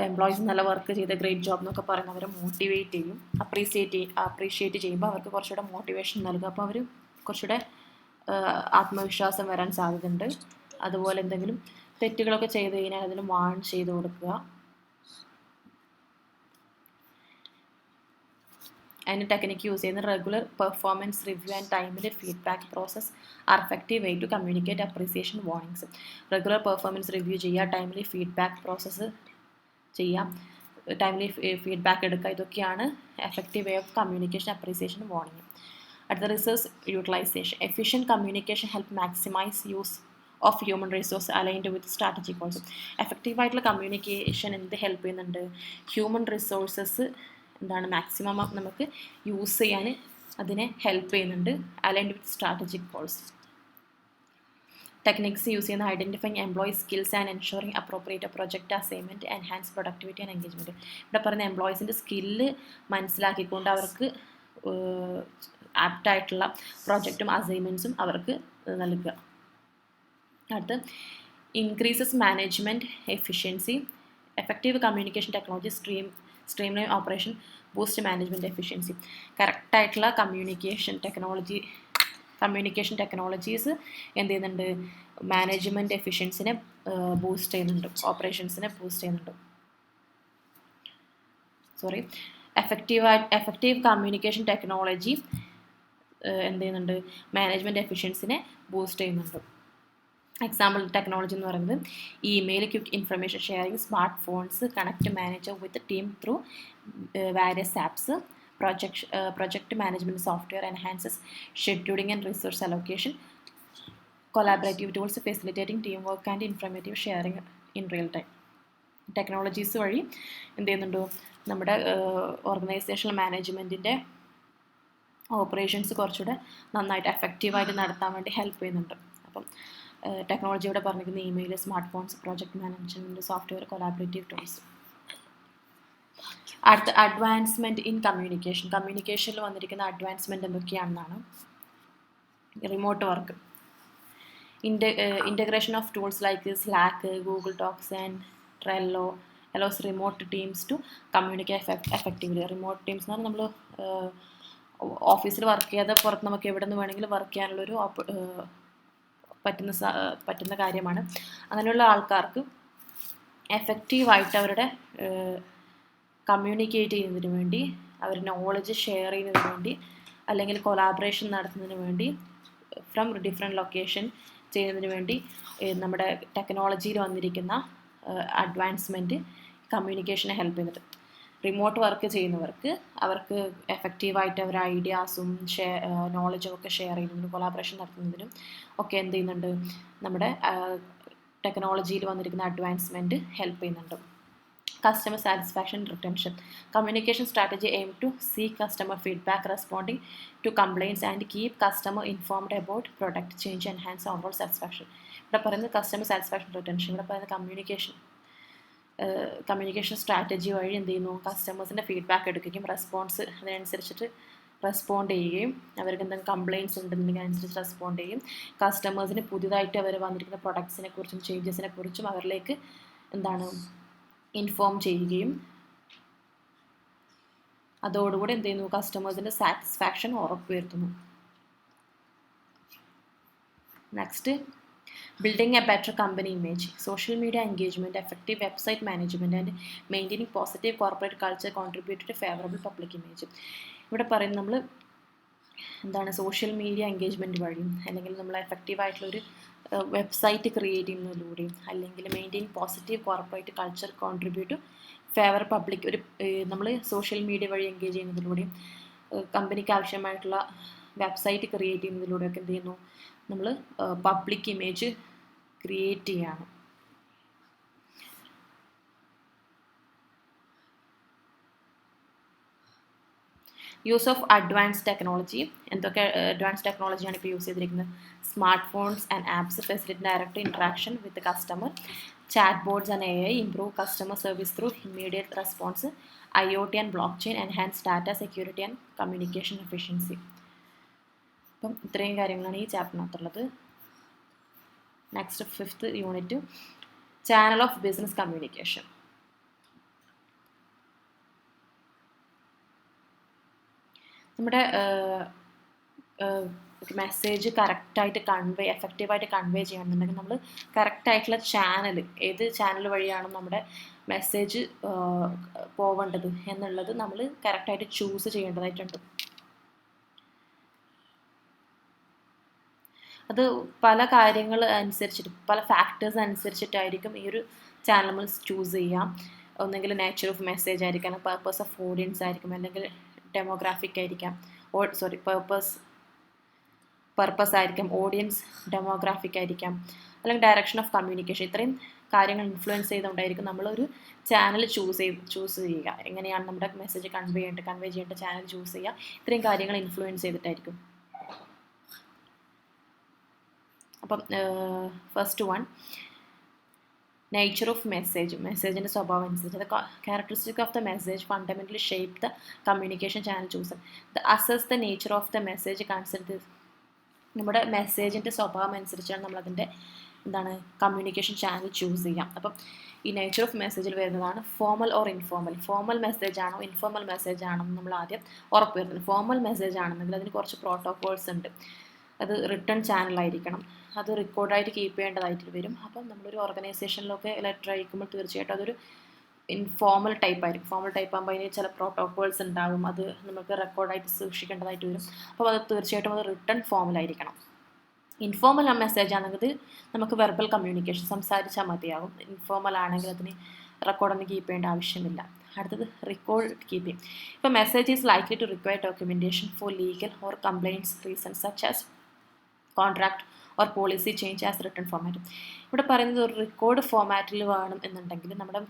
എംപ്ലോയീസ് നല്ല വർക്ക് ചെയ്ത ഗ്രേറ്റ് ജോബ് എന്നൊക്കെ പറയുന്ന അവരെ മോട്ടിവേറ്റ് ചെയ്യും. അപ്രീഷിയേറ്റ് ചെയ്യുമ്പോൾ അവർക്ക് കുറച്ചുകൂടെ മോട്ടിവേഷൻ നൽകുക. അപ്പോൾ അവർ കുറച്ചുകൂടെ ആത്മവിശ്വാസം വരാൻ സാധ്യതയുണ്ട്. അതുപോലെ എന്തെങ്കിലും തെറ്റുകളൊക്കെ ചെയ്ത് കഴിഞ്ഞാൽ അതിന് വാൺ ചെയ്ത് കൊടുക്കുക. അതിന് ടെക്നിക്ക് യൂസ് ചെയ്യുന്ന regular performance review and timely feedback process are effective way to communicate appreciation warnings. Regular performance review ചെയ്യുക, ടൈമിലി ഫീഡ്ബാക്ക് പ്രോസസ്സ് ചെയ്യാം, ടൈമിലി ഫീഡ്ബാക്ക് എടുക്കുക. ഇതൊക്കെയാണ് effective way of communication appreciation warning. അടുത്ത resource utilisation. Efficient communication help maximise use of human resource aligned with strategic goals. എഫക്റ്റീവായിട്ടുള്ള communication എന്ത് help ചെയ്യുന്നുണ്ട്, human resources എന്താണ് maximum നമുക്ക് യൂസ് ചെയ്യാൻ അതിനെ ഹെൽപ്പ് ചെയ്യുന്നുണ്ട്, aligned with strategic goals. Techniques use ചെയ്യുന്ന identifying employee skills and ensuring appropriate project assignment enhance productivity and engagement. ഇവിടെ പറയുന്ന എംപ്ലോയീസിൻ്റെ സ്കില്ല് മനസ്സിലാക്കിക്കൊണ്ട് അവർക്ക് ആപ്റ്റായിട്ടുള്ള പ്രൊജക്റ്റും അസൈൻമെൻറ്റ്സും അവർക്ക് നൽകുക. അടുത്ത് increases management efficiency. Effective communication technology streamline operation boost management efficiency. കറക്റ്റായിട്ടുള്ള കമ്മ്യൂണിക്കേഷൻ ടെക്നോളജീസ് എന്ത് ചെയ്യുന്നുണ്ട്, മാനേജ്മെൻറ്റ് എഫിഷ്യൻസിനെ ബൂസ്റ്റ് ചെയ്യുന്നുണ്ട്, ഓപ്പറേഷൻസിനെ ബൂസ്റ്റ് ചെയ്യുന്നുണ്ട്. എഫക്റ്റീവ് കമ്മ്യൂണിക്കേഷൻ ടെക്നോളജി എന്ത് ചെയ്യുന്നുണ്ട്, മാനേജ്മെൻറ്റ് എഫിഷ്യൻസിനെ ബൂസ്റ്റ് ചെയ്യുന്നുണ്ട്. എക്സാമ്പിൾ ടെക്നോളജി എന്ന് പറയുന്നത് email, quick information sharing, smart phones, connect manager with team through various apps, project management software enhances scheduling and resource allocation, collaborative tools facilitating teamwork and informative sharing in real time. Technologies വഴി എന്ത് ചെയ്യുന്നുണ്ടോ, നമ്മുടെ organisational മാനേജ്മെൻറ്റിൻ്റെ operations കുറച്ചുകൂടെ നന്നായിട്ട് എഫക്റ്റീവായിട്ട് നടത്താൻ വേണ്ടി help ചെയ്യുന്നുണ്ട്. അപ്പം ടെക്നോളജിയുടെ പറഞ്ഞിരിക്കുന്ന email, smartphones, project management software, collaborative tools. അടുത്ത അഡ്വാൻസ്മെൻറ്റ് ഇൻ കമ്മ്യൂണിക്കേഷൻ. കമ്മ്യൂണിക്കേഷനിൽ വന്നിരിക്കുന്ന അഡ്വാൻസ്മെൻറ്റ് എന്തൊക്കെയാണെന്നാണ് remote work, integration of tools like Slack, Google Docs and Trello allows remote teams to communicate effectively. Remote teams എന്ന് പറഞ്ഞാൽ നമ്മൾ ഓഫീസിൽ work ചെയ്യാതെ പുറത്ത് നമുക്ക് എവിടെ നിന്ന് വേണമെങ്കിലും വർക്ക് ചെയ്യാനുള്ളൊരു പറ്റുന്ന കാര്യമാണ്. അങ്ങനെയുള്ള ആൾക്കാർക്ക് എഫക്റ്റീവായിട്ട് അവരുടെ കമ്മ്യൂണിക്കേറ്റ് ചെയ്യുന്നതിന് വേണ്ടി, അവർ നോളജ് ഷെയർ ചെയ്യുന്നതിന് വേണ്ടി, അല്ലെങ്കിൽ കൊളാബറേഷൻ നടത്തുന്നതിന് വേണ്ടി ഫ്രം ഡിഫറെൻറ്റ് ലൊക്കേഷൻ ചെയ്യുന്നതിന് വേണ്ടി നമ്മുടെ ടെക്നോളജിയിൽ വന്നിരിക്കുന്ന അഡ്വാൻസ്മെൻറ്റ് കമ്മ്യൂണിക്കേഷനെ ഹെൽപ്പ് ചെയ്യുന്നുണ്ട്. റിമോട്ട് വർക്ക് ചെയ്യുന്നവർക്ക് അവർക്ക് എഫക്റ്റീവായിട്ട് അവരുടെ ഐഡിയാസും നോളജും ഒക്കെ ഷെയർ ചെയ്യുന്നതിനും കൊളാബറേഷൻ നടത്തുന്നതിനും ഒക്കെ എന്ത് ചെയ്യുന്നുണ്ട്, നമ്മുടെ ടെക്നോളജിയിൽ വന്നിരിക്കുന്ന അഡ്വാൻസ്മെൻറ്റ് ഹെൽപ്പ് ചെയ്യുന്നുണ്ട്. Customer satisfaction retention. Communication strategy aim to seek customer feedback, responding to complaints and keep customer informed about product change, enhance overall satisfaction. ഇവിടെ പറയുന്നത് കസ്റ്റമർ സാറ്റിസ്ഫാക്ഷൻ റിട്ടൻഷൻ. ഇവിടെ പറയുന്നത് കമ്മ്യൂണിക്കേഷൻ സ്ട്രാറ്റജി വഴി എന്ത് ചെയ്യുന്നു, കസ്റ്റമേഴ്സിൻ്റെ ഫീഡ്ബാക്ക് എടുക്കുകയും response അതിനനുസരിച്ചിട്ട് റെസ്പോണ്ട് ചെയ്യുകയും, അവർക്ക് എന്തെങ്കിലും കംപ്ലയിൻറ്റ്സ് ഉണ്ടെന്നുണ്ടെങ്കിൽ അതിനനുസരിച്ച് റെസ്പോണ്ട് ചെയ്യും. കസ്റ്റമേഴ്സിന് പുതിയതായിട്ട് അവർ വന്നിരിക്കുന്ന പ്രൊഡക്ട്സിനെ കുറിച്ചും ചേഞ്ചസിനെ കുറിച്ചും അവരിലേക്ക് എന്താണ് ഇൻഫോം ചെയ്യുകയും, അതോടുകൂടി എന്ത് ചെയ്യുന്നു, കസ്റ്റമേഴ്സിൻ്റെ സാറ്റിസ്ഫാക്ഷൻ ഉറപ്പുവരുത്തുന്നു. Next, building a better company image. Social media engagement, effective website management and maintaining positive corporate culture contribute to favourable public image. ഇവിടെ പറയുന്നത് നമ്മൾ എന്താണ്, സോഷ്യൽ മീഡിയ എൻഗേജ്മെൻറ്റ് വഴിയും, അല്ലെങ്കിൽ നമ്മൾ എഫക്റ്റീവായിട്ടുള്ളൊരു വെബ്സൈറ്റ് ക്രിയേറ്റ് ചെയ്യുന്നതിലൂടെയും, അല്ലെങ്കിൽ maintain positive corporate culture contribute favour public, ഒരു നമ്മൾ സോഷ്യൽ മീഡിയ വഴി എൻഗേജ് ചെയ്യുന്നതിലൂടെയും കമ്പനിക്ക് ആവശ്യമായിട്ടുള്ള വെബ്സൈറ്റ് ക്രിയേറ്റ് ചെയ്യുന്നതിലൂടെയൊക്കെ എന്ത് ചെയ്യുന്നു, നമ്മൾ പബ്ലിക് ഇമേജ് ക്രിയേറ്റ് ചെയ്യുകയാണ്. Use of advance technology. എന്തൊക്കെ അഡ്വാൻസ് ടെക്നോളജിയാണ് ഇപ്പോൾ യൂസ് ചെയ്തിരിക്കുന്നത്? Smart phones and apps facilitate direct interaction with customer, chatbots and AI improve customer service through immediate response, IoT and blockchain enhance data security and communication efficiency. അപ്പം ഇത്രയും കാര്യങ്ങളാണ് ഈ ചാപ്റ്ററിനകത്തുള്ളത്. Next 5th unit, channel of business communication. നമ്മുടെ message കറക്റ്റായിട്ട് എഫക്റ്റീവായിട്ട് convey ചെയ്യണമെന്നുണ്ടെങ്കിൽ നമ്മൾ കറക്റ്റായിട്ടുള്ള ചാനൽ, ഏത് ചാനൽ വഴിയാണ് നമ്മുടെ മെസ്സേജ് പോവേണ്ടത് എന്നുള്ളത് നമ്മൾ കറക്റ്റായിട്ട് ചൂസ് ചെയ്യേണ്ടതായിട്ടുണ്ട്. അത് പല കാര്യങ്ങൾ അനുസരിച്ചിട്ട്, പല ഫാക്ടേഴ്സ് അനുസരിച്ചിട്ടായിരിക്കും ഈ ഒരു ചാനൽ നമ്മൾ ചൂസ് ചെയ്യാം. ഒന്നെങ്കിൽ നേച്ചർ ഓഫ് മെസ്സേജ് ആയിരിക്കാം, പർപ്പസ് ഓഫ് ഓഡിയൻസ് ആയിരിക്കും, അല്ലെങ്കിൽ ഡെമോഗ്രാഫിക് ആയിരിക്കാം, പർപ്പസ് ആയിരിക്കാം, ഓഡിയൻസ് ഡെമോഗ്രാഫിക് ആയിരിക്കാം, അല്ലെങ്കിൽ ഡയറക്ഷൻ ഓഫ് കമ്മ്യൂണിക്കേഷൻ. ഇത്രയും കാര്യങ്ങൾ ഇൻഫ്ലുവൻസ് ചെയ്തുകൊണ്ടായിരിക്കും നമ്മളൊരു ചാനൽ ചൂസ് ചെയ്യുക. എങ്ങനെയാണ് നമ്മുടെ മെസ്സേജ് കൺവേ ചെയ്യേണ്ട ചാനൽ ചൂസ് ചെയ്യുക. ഇത്രയും കാര്യങ്ങൾ ഇൻഫ്ലുവൻസ് ചെയ്തിട്ടായിരിക്കും. അപ്പം ഫസ്റ്റ് വൺ, നേച്ചർ ഓഫ് മെസ്സേജിൻ്റെ സ്വഭാവം അനുസരിച്ച്. The characteristic of the message fundamentally shape the communication channel chooser. The assess the nature of the message consider. നമ്മുടെ മെസ്സേജിൻ്റെ സ്വഭാവം അനുസരിച്ചാണ് നമ്മളതിൻ്റെ കമ്മ്യൂണിക്കേഷൻ ചാനൽ ചൂസ് ചെയ്യാം. അപ്പം ഈ നേച്ചർ ഓഫ് മെസ്സേജിൽ വരുന്നതാണ് formal or informal. Formal message ആണോ ഇൻഫോമൽ മെസ്സേജ് ആണോ നമ്മൾ ആദ്യം ഉറപ്പ് വരുന്നത്. ഫോമൽ മെസ്സേജ് ആണെന്നെങ്കിൽ അതിന് കുറച്ച് പ്രോട്ടോകോൾസ് ഉണ്ട്. അത് റിട്ടേൺ ചാനലായിരിക്കണം, അത് റെക്കോർഡായിട്ട് കീപ്പ് ചെയ്യേണ്ടതായിട്ട് വരും. അപ്പം നമ്മളൊരു ഓർഗനൈസേഷനിലൊക്കെ ലെറ്റർ അയക്കുമ്പോൾ തീർച്ചയായിട്ടും അതൊരു ഇൻഫോമൽ ടൈപ്പ് ആയിരിക്കും. ഫോമൽ ടൈപ്പ് ആകുമ്പോൾ അതിന് ചില പ്രോട്ടോകോൾസ് ഉണ്ടാകും, അത് നമുക്ക് റെക്കോർഡായിട്ട് സൂക്ഷിക്കേണ്ടതായിട്ട് വരും. അപ്പോൾ അത് തീർച്ചയായിട്ടും അത് റിട്ടേൺ ഫോമിലായിരിക്കണം. ഇൻഫോർമൽ മെസ്സേജ് ആണെങ്കിൽ നമുക്ക് വെർബൽ കമ്മ്യൂണിക്കേഷൻ സംസാരിച്ചാൽ മതിയാകും. ഇൻഫോർമൽ ആണെങ്കിൽ അതിന് റെക്കോർഡൊന്നും കീപ്പ് ചെയ്യേണ്ട ആവശ്യമില്ല. അടുത്തത് റെക്കോർഡ് കീപ്പിംഗ്. ഇപ്പോൾ message is likely to require documentation for legal or complaints reasons such as contract or policy change as written format. ഇവിടെ പറയുന്നത് ഒരു റെക്കോർഡ് ഫോർമാറ്റിൽ വേണം എന്നുണ്ടെങ്കിൽ നമ്മുടെ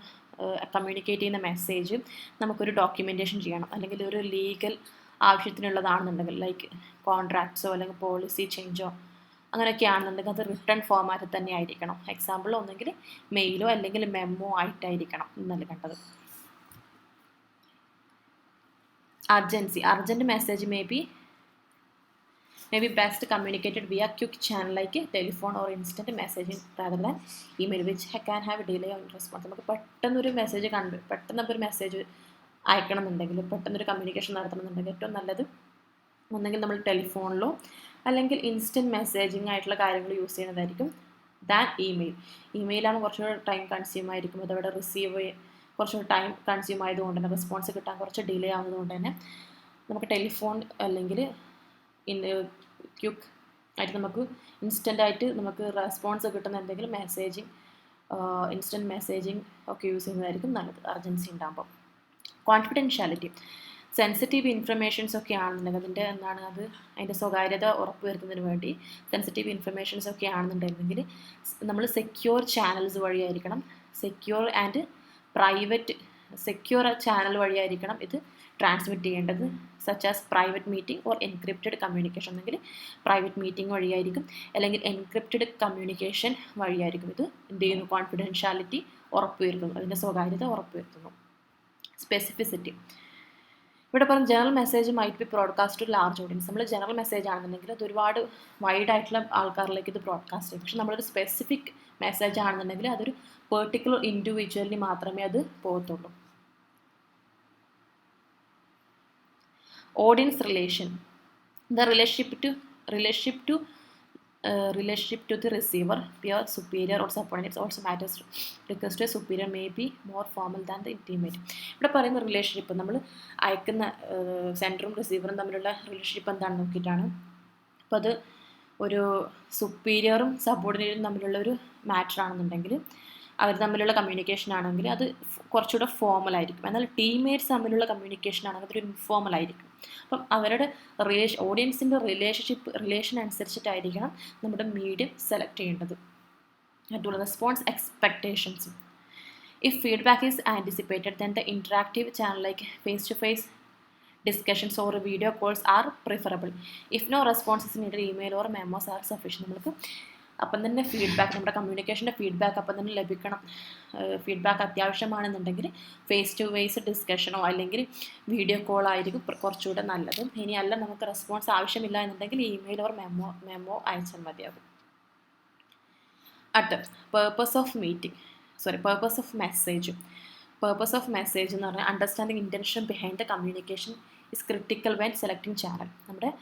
കമ്മ്യൂണിക്കേറ്റ് ചെയ്യുന്ന മെസ്സേജ് നമുക്കൊരു ഡോക്യുമെൻറ്റേഷൻ ചെയ്യണം, അല്ലെങ്കിൽ ഒരു ലീഗൽ ആവശ്യത്തിനുള്ളതാണെന്നുണ്ടെങ്കിൽ ലൈക്ക് കോൺട്രാക്ട്സോ അല്ലെങ്കിൽ പോളിസി ചേഞ്ചോ അങ്ങനെയൊക്കെ ആണെന്നുണ്ടെങ്കിൽ അത് റിട്ടേൺ ഫോർമാറ്റിൽ തന്നെ ആയിരിക്കണം. എക്സാമ്പിൾ ഒന്നെങ്കിൽ മെയിലോ അല്ലെങ്കിൽ മെമ്മോ ആയിട്ടായിരിക്കണം നൽകേണ്ടത്. Urgency. Urgent message may be best communicated via quick channel like telephone or instant messaging rather than email, which can have a delay on response. നമുക്ക് പെട്ടെന്നൊരു മെസ്സേജ് പെട്ടെന്നൊരു മെസ്സേജ് അയക്കണം എന്നുണ്ടെങ്കിൽ, പെട്ടെന്നൊരു കമ്മ്യൂണിക്കേഷൻ നടത്തണമെന്നുണ്ടെങ്കിൽ ഏറ്റവും നല്ലത് ഒന്നെങ്കിൽ നമ്മൾ ടെലിഫോണിലോ അല്ലെങ്കിൽ ഇൻസ്റ്റൻറ്റ് മെസ്സേജിങ് ആയിട്ടുള്ള കാര്യങ്ങൾ യൂസ് ചെയ്യുന്നതായിരിക്കും ദാൻ ഇമെയിൽ. ഇമെയിലാകുമ്പോൾ കുറച്ചുകൂടെ ടൈം കൺസ്യൂം ആയിരിക്കും. അതവിടെ റിസീവ് കുറച്ചുകൂടെ ടൈം കൺസ്യൂം ആയതുകൊണ്ട് തന്നെ റെസ്പോൺസ് കിട്ടാൻ കുറച്ച് ഡിലേ ആവുന്നതുകൊണ്ട് തന്നെ നമുക്ക് ടെലിഫോൺ അല്ലെങ്കിൽ ക്വിക്ക് ആയിട്ട് നമുക്ക് ഇൻസ്റ്റൻ്റായിട്ട് നമുക്ക് റെസ്പോൺസ് കിട്ടുന്ന എന്തെങ്കിലും ഇൻസ്റ്റൻറ്റ് മെസ്സേജിങ് ഒക്കെ യൂസ് ചെയ്യുന്നതായിരിക്കും നല്ലത് അർജൻസി ഉണ്ടാകുമ്പോൾ. കോൺഫിഡൻഷ്യാലിറ്റി. സെൻസിറ്റീവ് ഇൻഫർമേഷൻസ് ഒക്കെ ആണെന്നുണ്ടെങ്കിൽ അതിൻ്റെ സ്വകാര്യത ഉറപ്പുവരുത്തുന്നതിന് വേണ്ടി സെൻസിറ്റീവ് ഇൻഫർമേഷൻസ് ഒക്കെ ആണെന്നുണ്ടെങ്കിൽ നമ്മൾ സെക്യൂർ ചാനൽസ് വഴിയായിരിക്കണം, സെക്യൂർ ചാനൽ വഴിയായിരിക്കണം ഇത് ട്രാൻസ്മിറ്റ് ചെയ്യേണ്ടത്. Such as private meeting or encrypted communication. എന്നെങ്കിൽ പ്രൈവറ്റ് മീറ്റിംഗ് വഴിയായിരിക്കും, അല്ലെങ്കിൽ എൻക്രിപ്റ്റഡ് കമ്മ്യൂണിക്കേഷൻ വഴിയായിരിക്കും ഇത് എന്ത് ചെയ്യുന്നു, കോൺഫിഡൻഷ്യാലിറ്റി ഉറപ്പുവരുത്തുന്നു, അതിൻ്റെ സ്വകാര്യത ഉറപ്പുവരുത്തുന്നു. സ്പെസിഫിസിറ്റി. ഇവിടെ പറഞ്ഞ general message might be broadcast to large audience. നമ്മൾ ജനറൽ മെസ്സേജ് ആണെന്നുണ്ടെങ്കിൽ അത് ഒരുപാട് വൈഡായിട്ടുള്ള ആൾക്കാരിലേക്ക് ഇത് ബ്രോഡ്കാസ്റ്റ് ചെയ്യും. പക്ഷെ നമ്മളൊരു സ്പെസിഫിക് മെസ്സേജ് ആണെന്നുണ്ടെങ്കിൽ അതൊരു പെർട്ടിക്കുലർ ഇൻഡിവിജ്വലിന് മാത്രമേ അത് പോകത്തുള്ളൂ. Audience relation. The relationship to the receiver, peer, superior or subordinates also matters. Request to a superior may be more formal than the intimate. ഇവിടെ പറയുന്ന റിലേഷൻഷിപ്പ് നമ്മൾ അയക്കുന്ന സെൻറ്ററും റിസീവറും തമ്മിലുള്ള റിലേഷൻഷിപ്പ് എന്താണെന്ന് നോക്കിയിട്ടാണ്. അപ്പോൾ അത് ഒരു സുപ്പീരിയറും സബോർഡിനേറ്റും തമ്മിലുള്ള ഒരു മാറ്റർ ആണെന്നുണ്ടെങ്കിൽ, അവർ തമ്മിലുള്ള കമ്മ്യൂണിക്കേഷൻ ആണെങ്കിൽ അത് കുറച്ചുകൂടെ ഫോമൽ ആയിരിക്കും. എന്നാൽ ടീംമേറ്റ്സ് തമ്മിലുള്ള കമ്മ്യൂണിക്കേഷൻ ആണെങ്കിൽ അതൊരു ഇൻഫോമൽ ആയിരിക്കും. അപ്പം അവരുടെ ഓഡിയൻസിൻ്റെ റിലേഷൻ അനുസരിച്ചിട്ടായിരിക്കണം നമ്മുടെ മീഡിയം സെലക്ട് ചെയ്യേണ്ടത്. മറ്റുള്ള response expectations. If feedback is anticipated then the interactive channel like face to face discussions or video calls are preferable. If no responses needed email or memos are sufficient. നമുക്ക് അപ്പം തന്നെ feedback, നമ്മുടെ കമ്മ്യൂണിക്കേഷൻ്റെ feedback അപ്പം തന്നെ ലഭിക്കണം. Feedback അത്യാവശ്യമാണെന്നുണ്ടെങ്കിൽ face to face ഡിസ്കഷനോ അല്ലെങ്കിൽ video call ആയിരിക്കും കുറച്ചുകൂടെ നല്ലത്. ഇനിയല്ല നമുക്ക് റെസ്പോൺസ് ആവശ്യമില്ല എന്നുണ്ടെങ്കിൽ ഇമെയിൽ ഓർ മെമ്മോ അയച്ചാൽ മതിയാകും. അടുത്ത purpose of message. Purpose of message എന്ന് പറഞ്ഞാൽ understanding intention behind the communication is critical when selecting channel. നമ്മുടെ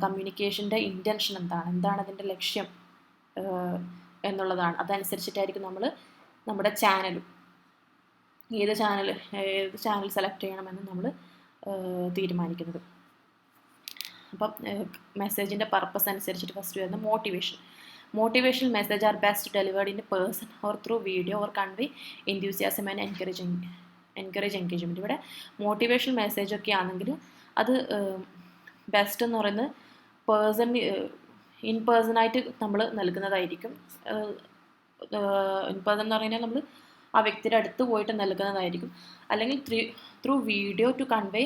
കമ്മ്യൂണിക്കേഷൻ്റെ ഇൻറ്റൻഷൻ എന്താണ് അതിൻ്റെ ലക്ഷ്യം എന്നുള്ളതാണ്. അതനുസരിച്ചിട്ടായിരിക്കും നമ്മൾ നമ്മുടെ ഏത് ചാനൽ സെലക്ട് ചെയ്യണമെന്ന് നമ്മൾ തീരുമാനിക്കുന്നത്. അപ്പം മെസ്സേജിൻ്റെ പർപ്പസ് അനുസരിച്ചിട്ട് ഫസ്റ്റ് വരുന്ന motivational message are best delivered in person or through video or convey enthusiasm and encourage engagement. ഇവിടെ മോട്ടിവേഷണൽ മെസ്സേജ് ഒക്കെ ആണെങ്കിൽ അത് ബെസ്റ്റ് എന്ന് പറയുന്നത് ഇൻ പേഴ്സണായിട്ട് നമ്മൾ നൽകുന്നതായിരിക്കും. ഇൻ പേഴ്സൺ എന്ന് പറഞ്ഞാൽ നമ്മൾ ആ വ്യക്തിയുടെ അടുത്ത് പോയിട്ട് നൽകുന്നതായിരിക്കും. അല്ലെങ്കിൽ through video to convey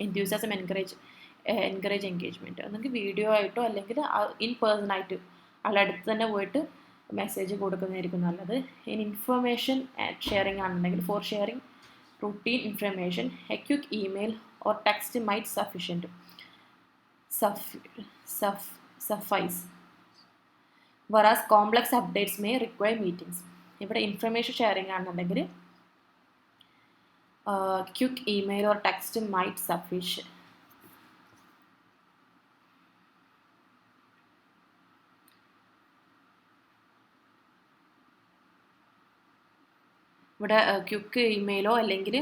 enthusiasm encourage engagement. ഒന്നെങ്കിൽ വീഡിയോ ആയിട്ടോ അല്ലെങ്കിൽ ഇൻ പേഴ്സണായിട്ട് ആളുടെ അടുത്ത് തന്നെ പോയിട്ട് മെസ്സേജ് കൊടുക്കുന്നതായിരിക്കും നല്ലത്. ഇനി ഇൻഫർമേഷൻ ഷെയറിംഗ് ആണെന്നുണ്ടെങ്കിൽ for sharing routine information A quick email or text might suffice, whereas complex updates may require meetings. ഇവിടെ ഇൻഫർമേഷൻ ഷെയറിംഗ് ആണെന്നുണ്ടെങ്കിൽ quick email or text might sufficient. ഇവിടെ ക്വിക്ക് ഇമെയിലോ അല്ലെങ്കിൽ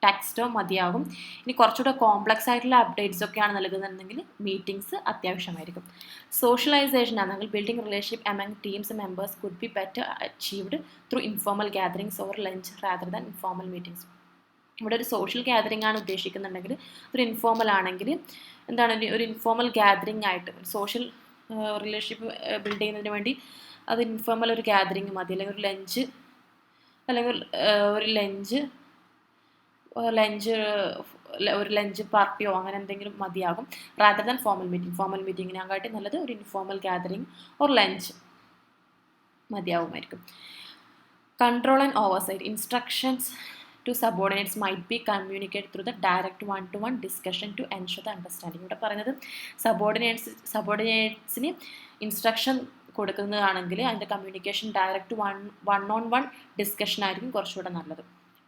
ടെക്സ്റ്റോ മതിയാകും. ഇനി കുറച്ചുകൂടെ കോംപ്ലക്സ് ആയിട്ടുള്ള അപ്ഡേറ്റ്സ് ഒക്കെയാണ് നൽകുന്നുണ്ടെങ്കിൽ മീറ്റിംഗ്സ് അത്യാവശ്യമായിരിക്കും. സോഷ്യലൈസേഷൻ ആണെങ്കിൽ building relationship among teams members could be better achieved through informal gatherings or lunch rather than informal meetings. ഇവിടെ ഒരു സോഷ്യൽ ഗ്യാതറിംഗ് ആണ് ഉദ്ദേശിക്കുന്നുണ്ടെങ്കിൽ ഒരു ഇൻഫോർമൽ ആണെങ്കിൽ എന്താണ് ഒരു ഇൻഫോർമൽ ഗ്യാതറിംഗ് ആയിട്ട് സോഷ്യൽ റിലേഷൻഷിപ്പ് ബിൽഡ് ചെയ്യുന്നതിന് വേണ്ടി അത് ഇൻഫോർമൽ ഒരു ഗ്യാതറിംഗ് മതി, അല്ലെങ്കിൽ ഒരു ലഞ്ച് പാർട്ടിയോ അങ്ങനെ എന്തെങ്കിലും മതിയാകും. Rather than formal meeting. Formal മീറ്റിങ്ങിനെക്കാട്ടി നല്ലത് ഒരു ഇൻഫോർമൽ ഗ്യാതറിംഗ് ഓർ ലഞ്ച് മതിയാവുമായിരിക്കും. Control and oversight. Instructions to subordinates might be communicated through the direct one-to-one discussion to ensure the understanding. ഇവിടെ പറയുന്നത് സബോർഡിനേറ്റ്സിന് ഇൻസ്ട്രക്ഷൻ കൊടുക്കുന്നതാണെങ്കിൽ അതിൻ്റെ communication direct one on one discussion ആയിരിക്കും കുറച്ചുകൂടെ നല്ലത്.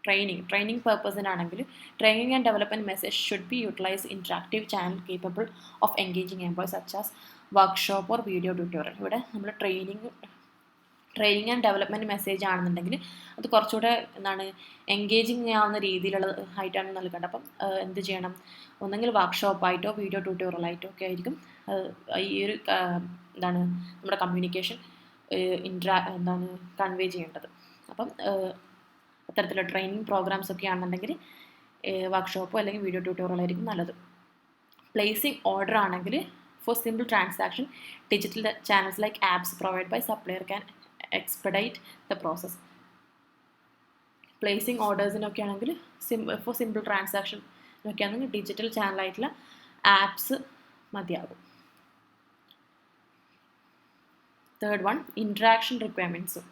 ട്രെയിനിങ് പേർപ്പസിനാണെങ്കിൽ training and development message should be utilise interactive channel capable of engaging employees such as workshop or video tutorial. ഇവിടെ നമ്മൾ ട്രെയിനിങ് ആൻഡ് ഡെവലപ്മെൻറ്റ് മെസ്സേജ് ആണെന്നുണ്ടെങ്കിൽ അത് കുറച്ചുകൂടെ എൻഗേജിങ് ആവുന്ന രീതിയിലുള്ള ആയിട്ടാണ് നൽകേണ്ടത്. അപ്പം എന്ത് ചെയ്യണം, ഒന്നെങ്കിൽ വർക്ക്ഷോപ്പായിട്ടോ വീഡിയോ ട്യൂട്ടോറിയലായിട്ടോ ഒക്കെ ആയിരിക്കും ഈ ഒരു നമ്മുടെ കമ്മ്യൂണിക്കേഷൻ കൺവേ ചെയ്യേണ്ടത്. അപ്പം അത്തരത്തിലുള്ള ട്രെയിനിങ് പ്രോഗ്രാംസ് ഒക്കെ ആണെന്നുണ്ടെങ്കിൽ വർക്ക്ഷോപ്പോ അല്ലെങ്കിൽ വീഡിയോ ട്യൂട്ടോറിയലായിരിക്കും നല്ലത്. പ്ലേസിംഗ് ഓർഡർ ആണെങ്കിൽ for simple transaction digital channels like apps provide by supplier can expedite the process. Placing ഓർഡേഴ്സിനൊക്കെ ആണെങ്കിൽ ഫോർ സിമ്പിൾ ട്രാൻസാക്ഷൻ ഒക്കെ ആണെങ്കിൽ ഡിജിറ്റൽ ചാനലായിട്ടുള്ള ആപ്സ് മതിയാകും. Third one, interaction requirements.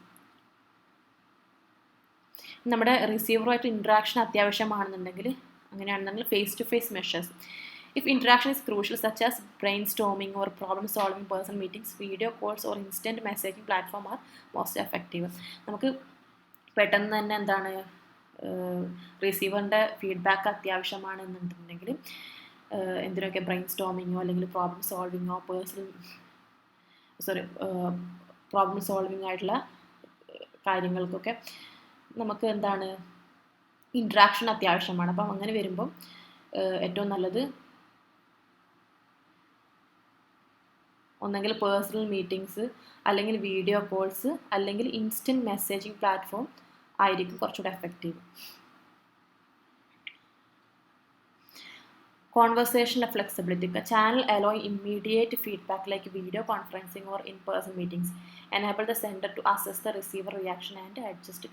നമ്മുടെ റിസീവറുമായിട്ട് ഇൻട്രാക്ഷൻ അത്യാവശ്യമാണെന്നുണ്ടെങ്കിൽ അങ്ങനെയാണെന്നുണ്ടെങ്കിൽ face to face measures. If interaction is crucial, such as brainstorming or problem-solving personal meetings, video calls or instant messaging platform are most effective. നമുക്ക് പെട്ടെന്ന് തന്നെ റിസീവറിൻ്റെ feedback അത്യാവശ്യമാണെന്നുണ്ടെങ്കിൽ എന്തിനൊക്കെ brain അല്ലെങ്കിൽ problem solving ആയിട്ടുള്ള കാര്യങ്ങൾക്കൊക്കെ നമുക്ക് ഇൻട്രാക്ഷൻ അത്യാവശ്യമാണ്. അപ്പം അങ്ങനെ വരുമ്പം ഏറ്റവും നല്ലത് ഒന്നെങ്കിൽ പേഴ്സണൽ മീറ്റിംഗ്സ്, അല്ലെങ്കിൽ വീഡിയോ കോൾസ്, അല്ലെങ്കിൽ ഇൻസ്റ്റൻറ്റ് മെസ്സേജിങ് പ്ലാറ്റ്ഫോം ആയിരിക്കും കുറച്ചുകൂടെ effective. Conversational flexibility. The channel allowing immediate feedback like video conferencing or in-person meetings enable the sender to assess the receiver reaction and adjust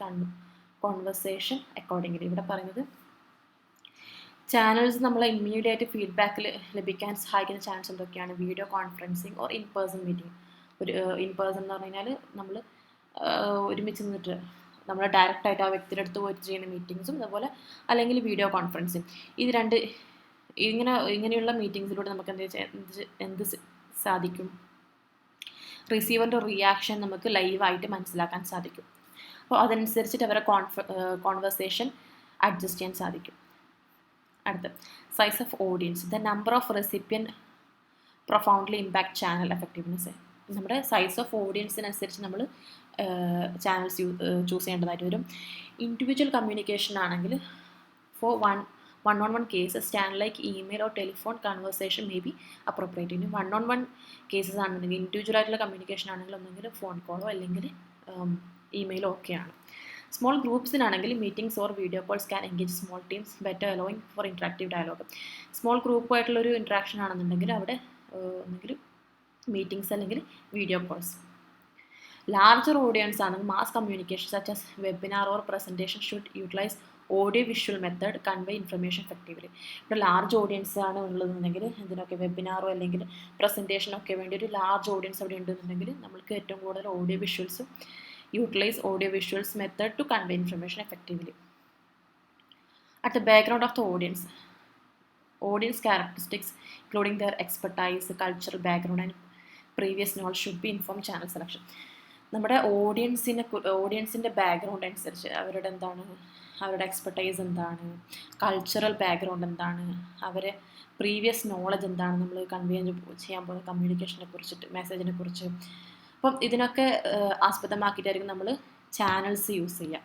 conversation accordingly. ഇവിടെ പറയുന്നത് channels നമ്മൾ immediate feedback ലഭിക്കാൻ സഹായിക്കുന്ന channels എന്തൊക്കെയാണ്? Video conferencing or in person meeting. ഒരു in person എന്ന് പറഞ്ഞു കഴിഞ്ഞാൽ നമ്മൾ ഒരുമിച്ച് നിന്നിട്ട് നമ്മൾ ഡയറക്റ്റായിട്ട് ആ വ്യക്തിയുടെ അടുത്ത് പോയിട്ട് ചെയ്യുന്ന മീറ്റിങ്സും, അതുപോലെ അല്ലെങ്കിൽ വീഡിയോ കോൺഫറൻസിങ്. ഇത് രണ്ട് ഇങ്ങനെയുള്ള മീറ്റിങ്സിലൂടെ നമുക്ക് എന്ത് സാധിക്കും? റിസീവറിൻ്റെ റിയാക്ഷൻ നമുക്ക് ലൈവായിട്ട് മനസ്സിലാക്കാൻ സാധിക്കും. അപ്പോൾ അതനുസരിച്ചിട്ട് അവരെ കോൺവെർസേഷൻ അഡ്ജസ്റ്റ് ചെയ്യാൻ സാധിക്കും. അടുത്ത size of audience. The number of recipient profoundly impact channel effectiveness. നമ്മുടെ സൈസ് ഓഫ് ഓഡിയൻസിനനുസരിച്ച് നമ്മൾ ചാനൽസ് ചൂസ് ചെയ്യേണ്ടതായിട്ട് വരും. ഇൻഡിവിജ്വൽ കമ്മ്യൂണിക്കേഷൻ ആണെങ്കിൽ four one-on-one cases, channel like email or telephone conversation may be appropriate. ഇനി one-on-one cases ആണെന്നുണ്ടെങ്കിൽ individual ആയിട്ടുള്ള communication ആണെങ്കിൽ ഒന്നെങ്കിൽ ഫോൺ കോളോ അല്ലെങ്കിൽ ഇമെയിലോ ഒക്കെയാണ്. സ്മോൾ ഗ്രൂപ്പ്സിനാണെങ്കിൽ meetings or video calls can engage small teams better allowing for interactive dialogue. Small ഗ്രൂപ്പായിട്ടുള്ളൊരു ഇൻട്രാക്ഷൻ ആണെന്നുണ്ടെങ്കിൽ അവിടെ ഒന്നെങ്കിൽ മീറ്റിംഗ്സ് അല്ലെങ്കിൽ വീഡിയോ കോൾസ്. ലാർജർ ഓഡിയൻസ് ആണെങ്കിൽ mass communication such as webinar or presentation should utilise audio visual method convey information effectively. ഇവിടെ large audience ആണ് ഉള്ളതെന്നുണ്ടെങ്കിൽ എന്തിനൊക്കെ വെബിനാറോ അല്ലെങ്കിൽ പ്രസൻറ്റേഷനൊക്കെ വേണ്ടി ഒരു ലാർജ് ഓഡിയൻസ് അവിടെ ഉണ്ടെന്നുണ്ടെങ്കിൽ നമ്മൾക്ക് ഏറ്റവും കൂടുതൽ ഓഡിയോ വിഷ്വൽസും utilise audio visuals method to convey information effectively. At the background of the audience characteristics including their expertise, cultural background and previous knowledge should be inform channel selection. നമ്മുടെ ഓഡിയൻസിൻ്റെ background അനുസരിച്ച് അവരുടെ എക്സ്പെർട്ടൈസ് എന്താണ്, cultural background എന്താണ്, അവരെ previous knowledge എന്താണ്, നമ്മൾ convey ചെയ്യാൻ പോകുന്ന കമ്മ്യൂണിക്കേഷനെ കുറിച്ചിട്ട്, മെസ്സേജിനെ കുറിച്ച്. അപ്പം ഇതിനൊക്കെ ആസ്പദമാക്കിയിട്ടായിരിക്കും നമ്മൾ ചാനൽസ് യൂസ് ചെയ്യുക.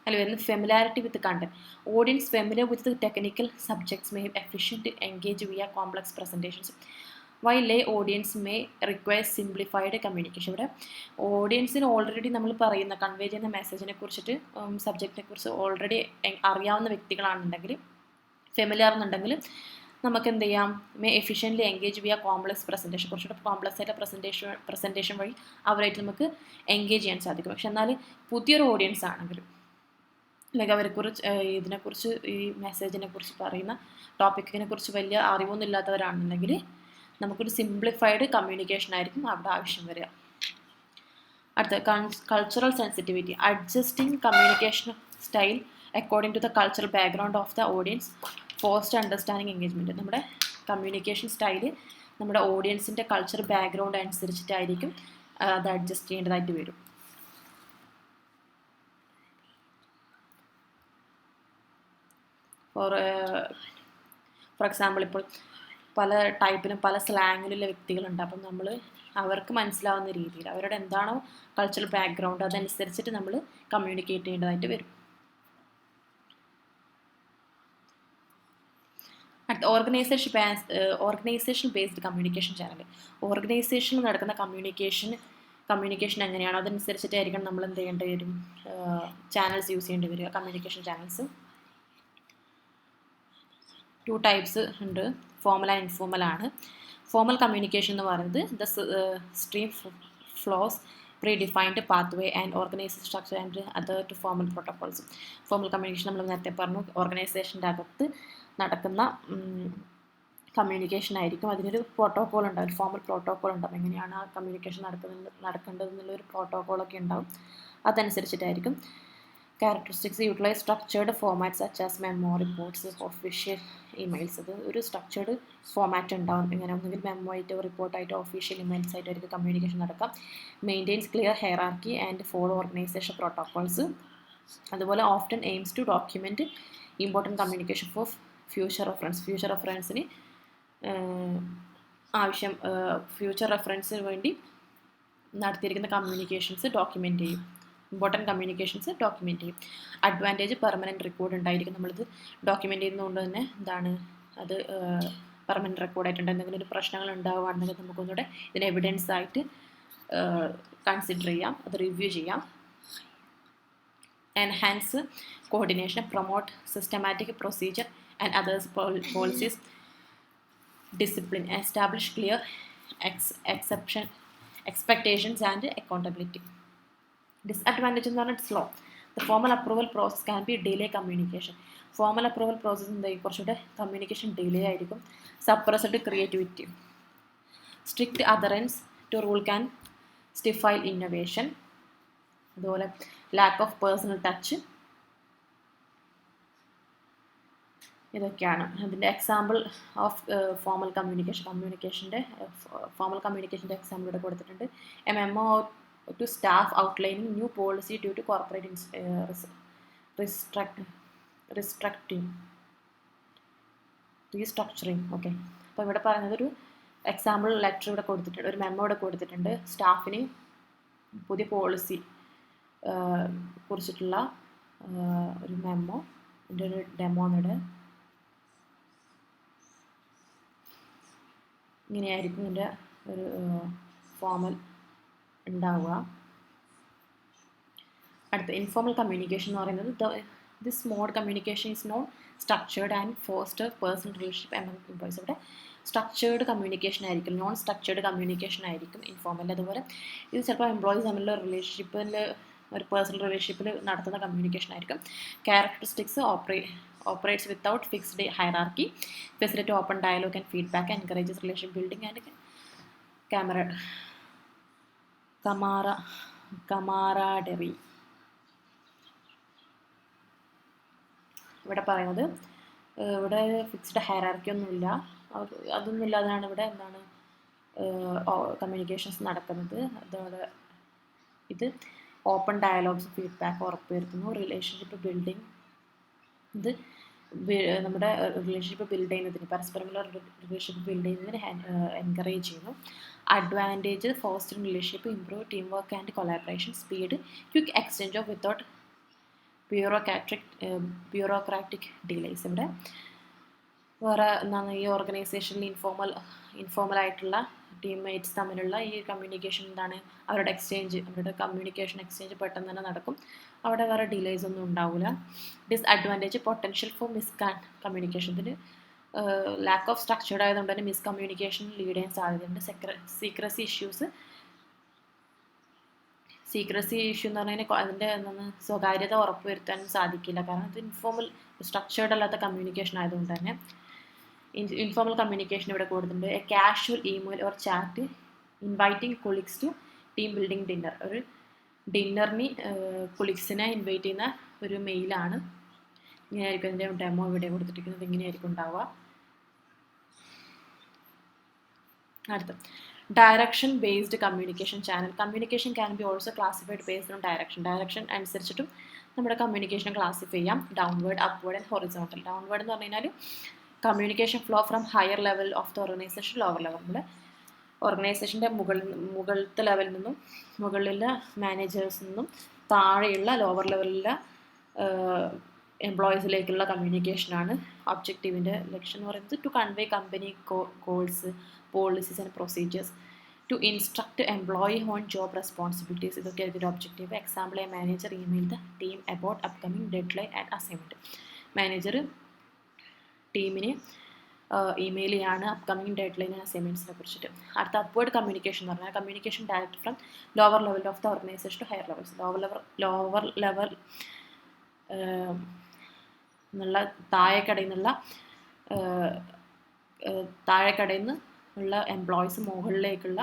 അതിൽ വരുന്ന familiarity with content. Audience familiar with technical subjects may efficient engage via complex presentations while lay audience may require simplified communication. ഇവിടെ ഓഡിയൻസിന് ഓൾറെഡി നമ്മൾ പറയുന്ന കൺവേ ചെയ്യുന്ന മെസ്സേജിനെ കുറിച്ചിട്ട് സബ്ജക്റ്റിനെ കുറിച്ച് ഓൾറെഡി അറിയാവുന്ന വ്യക്തികളാണെന്നുണ്ടെങ്കിൽ, ഫെമിലിയർ എന്നുണ്ടെങ്കിൽ നമുക്ക് എന്ത് ചെയ്യാം, may efficiently engage via complex presentation, കുറച്ചുകൂടെ കോംപ്ലക്സ് ആയിട്ട് പ്രസൻറ്റേഷൻ വഴി അവരായിട്ട് നമുക്ക് എൻഗേജ് ചെയ്യാൻ സാധിക്കും. പക്ഷെ എന്നാൽ പുതിയൊരു ഓഡിയൻസ് ആണെങ്കിലും അല്ലെങ്കിൽ അവരെക്കുറിച്ച് ഇതിനെക്കുറിച്ച് ഈ മെസ്സേജിനെ കുറിച്ച് പറയുന്ന ടോപ്പിക്കിനെ കുറിച്ച് വലിയ അറിവൊന്നും ഇല്ലാത്തവരാണെന്നുണ്ടെങ്കിൽ നമുക്കൊരു സിംപ്ലിഫൈഡ് കമ്മ്യൂണിക്കേഷൻ ആയിരിക്കും അവിടെ ആവശ്യം വരിക. അടുത്ത cultural sensitivity. Adjusting communication style according to the cultural background of the audience foster understanding engagement. നമ്മുടെ കമ്മ്യൂണിക്കേഷൻ സ്റ്റൈല് നമ്മുടെ ഓഡിയൻസിൻ്റെ കൾച്ചർ ബാക്ക്ഗ്രൗണ്ട് അനുസരിച്ചിട്ടായിരിക്കും അത് അഡ്ജസ്റ്റ് ചെയ്യേണ്ടതായിട്ട് വരും. ഫോർ എക്സാമ്പിൾ ഇപ്പോൾ പല ടൈപ്പിലും പല സ്ലാങ്ങിലുള്ള വ്യക്തികളുണ്ട്. അപ്പം നമ്മൾ അവർക്ക് മനസ്സിലാവുന്ന രീതിയിൽ അവരുടെ എന്താണോ കൾച്ചറൽ ബാക്ക്ഗ്രൗണ്ട് അതനുസരിച്ചിട്ട് നമ്മൾ കമ്മ്യൂണിക്കേറ്റ് ചെയ്യേണ്ടതായിട്ട് വരും. അടുത്ത ഓർഗനൈസേഷൻ ബേസ്ഡ് കമ്മ്യൂണിക്കേഷൻ ചാനൽ. ഓർഗനൈസേഷനിൽ നടക്കുന്ന കമ്മ്യൂണിക്കേഷൻ എങ്ങനെയാണോ അതനുസരിച്ചിട്ടായിരിക്കണം നമ്മൾ എന്ത് ചെയ്യേണ്ടി വരും, ചാനൽസ് യൂസ് ചെയ്യേണ്ടി വരിക. കമ്മ്യൂണിക്കേഷൻ ചാനൽസ് 2 ടൈപ്സ് ഉണ്ട്, ഫോമൽ ആൻഡ് ഇൻഫോമൽ ആണ്. ഫോമൽ കമ്മ്യൂണിക്കേഷൻ എന്ന് പറയുന്നത് the stream flows predefined pathway and organisation structure and adhere to formal protocols. Formal communication നമ്മൾ നേരത്തെ പറഞ്ഞു, ഓർഗനൈസേഷൻ്റെ അകത്ത് നടക്കുന്ന കമ്മ്യൂണിക്കേഷൻ ആയിരിക്കും. അതിനൊരു പ്രോട്ടോകോൾ ഉണ്ടാവും, ഒരു ഫോമൽ പ്രോട്ടോകോൾ ഉണ്ടാവും. എങ്ങനെയാണ് ആ കമ്മ്യൂണിക്കേഷൻ നടക്കേണ്ടതെന്നുള്ളൊരു പ്രോട്ടോകോളൊക്കെ ഉണ്ടാവും. അതനുസരിച്ചിട്ടായിരിക്കും. Characteristics utilise structured format such as memo, reports, official emails. അത് ഒരു സ്ട്രക്ചേർഡ് ഫോമാറ്റ് ഉണ്ടാവും. ഇങ്ങനെ ഒന്നെങ്കിൽ മെമ്മോ ആയിട്ടോ റിപ്പോർട്ടായിട്ടോ ഒഫീഷ്യൽ ഇമെയിൽസ് ആയിട്ടോ ആയിരിക്കും കമ്മ്യൂണിക്കേഷൻ നടക്കാം. Maintains clear hierarchy and follow organisation protocols. അതുപോലെ often aims to document important communication for future റെഫറൻസിന് ഫ്യൂച്ചർ റെഫറൻസിന് വേണ്ടി നടത്തിയിരിക്കുന്ന കമ്മ്യൂണിക്കേഷൻസ് ഡോക്യുമെൻ്റ് ചെയ്യും. ഇമ്പോർട്ടൻറ്റ് കമ്മ്യൂണിക്കേഷൻസ് ഡോക്യുമെൻ്റ് ചെയ്യും. അഡ്വാൻറ്റേജ് പെർമനൻറ്റ് റെക്കോർഡ് ഉണ്ടായിരിക്കും. നമ്മളിത് ഡോക്യുമെൻ്റ് ചെയ്യുന്നതുകൊണ്ട് തന്നെ അത് പെർമനൻറ്റ് റെക്കോർഡായിട്ടുണ്ട്. എന്തെങ്കിലും ഒരു പ്രശ്നങ്ങൾ ഉണ്ടാവുകയാണെങ്കിൽ നമുക്കൊന്നുകൂടെ ഇതിന് എവിഡൻസ് ആയിട്ട് കൺസിഡർ ചെയ്യാം, അത് റിവ്യൂ ചെയ്യാം. Enhance coordination, promote systematic procedure and others policies, discipline, establish clear expectations and accountability. Disadvantage എന്ന് പറഞ്ഞാൽ slow. The formal approval process can be delay communication. Formal approval process എന്തായിരിക്കും, കുറച്ചുകൂടെ കമ്മ്യൂണിക്കേഷൻ ഡിലേ ആയിരിക്കും. Suppressed creativity. Strict adherence to rule can stifle innovation. അതുപോലെ lack of personal touch. ഇതൊക്കെയാണ് അതിൻ്റെ example of formal കമ്മ്യൂണിക്കേഷൻ്റെ example ഇവിടെ കൊടുത്തിട്ടുണ്ട്. A memo to staff outlining new policy due to corporate restructuring. Okay, അപ്പോൾ ഇവിടെ പറയുന്നത് ഒരു എക്സാമ്പിൾ ലെറ്റർ ഇവിടെ കൊടുത്തിട്ടുണ്ട്, ഒരു മെമ്മോ ഇവിടെ കൊടുത്തിട്ടുണ്ട്. സ്റ്റാഫിന് പുതിയ പോളിസി കുറിച്ചിട്ടുള്ള ഒരു മെമ്മോ, ഇതിൻ്റെ ഒരു ഡെമോ എന്നിവിടെ ഇങ്ങനെയായിരിക്കും ഇതിൻ്റെ ഒരു ഫോമൽ ഉണ്ടാവുക. അടുത്ത ഇൻഫോർമൽ കമ്മ്യൂണിക്കേഷൻ എന്ന് പറയുന്നത് this mode communication is non structured and foster personal relationship among employees. ഇവിടെ സ്ട്രക്ചേർഡ് കമ്മ്യൂണിക്കേഷൻ ആയിരിക്കും, നോൺ സ്ട്രക്ചേർഡ് കമ്മ്യൂണിക്കേഷൻ ആയിരിക്കും ഇൻഫോർമൽ. അതുപോലെ ഇത് ചിലപ്പോൾ എംപ്ലോയീസ് തമ്മിലുള്ള റിലേഷൻഷിപ്പിൽ, ഒരു പേഴ്സണൽ റിലേഷൻഷിപ്പിൽ നടത്തുന്ന കമ്മ്യൂണിക്കേഷൻ ആയിരിക്കും. Characteristics operates without fixed hierarchy, facilitate open dialogue and feedback, encourages relationship building and camaraderie. ഇവിടെ പറയുന്നത് ഇവിടെ ഫിക്സ്ഡ് ഹൈറാർക്കി ഒന്നുമില്ല, അതൊന്നും ഇല്ലാതെയാണ് ഇവിടെ എന്താണ് കമ്മ്യൂണിക്കേഷൻസ് നടക്കുന്നത്. അതോടെ ഇത് ഓപ്പൺ ഡയലോഗ്സ്, ഫീഡ്ബാക്ക് ഉറപ്പുവരുത്തുന്നു. റിലേഷൻഷിപ്പ് ബിൽഡിംഗ്, ഇത് നമ്മുടെ റിലേഷൻഷിപ്പ് ബിൽഡ് ചെയ്യുന്നതിന്, പരസ്പരമുള്ള റിലേഷൻഷിപ്പ് ബിൽഡ് ചെയ്യുന്നതിന് എൻകറേജ് ചെയ്യുന്നു. Advantage fostering relationship, improve team work and collaboration, speed, quick exchange of without bureaucratic delays. ഇവിടെ വേറെ എന്താണ്, ഈ ഓർഗനൈസേഷനിൽ ഇൻഫോർമലായിട്ടുള്ള ടീംമേറ്റ്സ് തമ്മിലുള്ള ഈ കമ്മ്യൂണിക്കേഷൻ എന്താണ്, അവരുടെ കമ്മ്യൂണിക്കേഷൻ എക്സ്ചേഞ്ച് പെട്ടെന്ന് തന്നെ നടക്കും. അവിടെ വേറെ ഡിലേസ് ഒന്നും ഉണ്ടാവില്ല. Disadvantage potential four communication. ഇതിന് ലാക്ക് ഓഫ് സ്ട്രക്ചേർഡ് ആയതുകൊണ്ട് തന്നെ മിസ്കമ്മ്യൂണിക്കേഷൻ ലീഡ് ചെയ്യാൻ സാധ്യതയുണ്ട്. സീക്രസി ഇഷ്യൂ എന്ന് പറഞ്ഞാൽ അതിൻ്റെ എന്താണ് സ്വകാര്യത ഉറപ്പുവരുത്താനും സാധിക്കില്ല. കാരണം ഇത് സ്ട്രക്ചേർഡ് അല്ലാത്ത കമ്മ്യൂണിക്കേഷൻ ആയതുകൊണ്ട് തന്നെ. ഇൻഫോർമൽ കമ്മ്യൂണിക്കേഷൻ ഇവിടെ കൊടുത്തിട്ടുണ്ട്. A casual email or chat inviting colleagues to team building dinner. ഒരു ഡിന്നറിന് കൊളീഗ്സിനെ ഇൻവൈറ്റ് ചെയ്യുന്ന ഒരു മെയിലാണ്. ഇങ്ങനെയായിരിക്കും അതിൻ്റെ ഡെമോ ഇവിടെ കൊടുത്തിരിക്കുന്നത്. ഇങ്ങനെയായിരിക്കും ഉണ്ടാവുക. അടുത്ത direction based communication channel. Communication can be also classified based on direction അനുസരിച്ചിട്ടും നമ്മുടെ കമ്മ്യൂണിക്കേഷൻ ക്ലാസിഫൈ ചെയ്യാം. Downward, upward and horizontal. Downward എന്ന് പറഞ്ഞു കഴിഞ്ഞാൽ communication flow from higher level of the organization lower level. നമ്മുടെ ഓർഗനൈസേഷൻ്റെ മുകളിലത്തെ ലെവലിൽ നിന്നും, മുകളിലെ മാനേജേഴ്സിൽ നിന്നും താഴെയുള്ള ലോവർ ലെവലിലെ എംപ്ലോയീസിലേക്കുള്ള കമ്മ്യൂണിക്കേഷനാണ്. ഒബ്ജക്റ്റീവിൻ്റെ ലക്ഷ്യം എന്ന് പറയുന്നത് to convey company goals, policies and procedures, to instruct employee on job responsibilities. ഇതൊക്കെ ഇതിൻ്റെ objective. Example, a manager email the team about upcoming deadline and assignment. Manager ടീമിന് ഇമെയിൽ ചെയ്യാണ് അപ്കമിങ് ഡെഡ് ലൈൻ ആൻഡ് അസൈൻമെൻറ്റ്സിനെ കുറിച്ചിട്ട്. അടുത്ത upward communication എന്ന് പറഞ്ഞാൽ communication direct from lower level of the organisation to higher levels. Lower level എന്നുള്ള താഴെക്കടയിൽ നിന്നുള്ള എംപ്ലോയീസ് മുകളിലേക്കുള്ള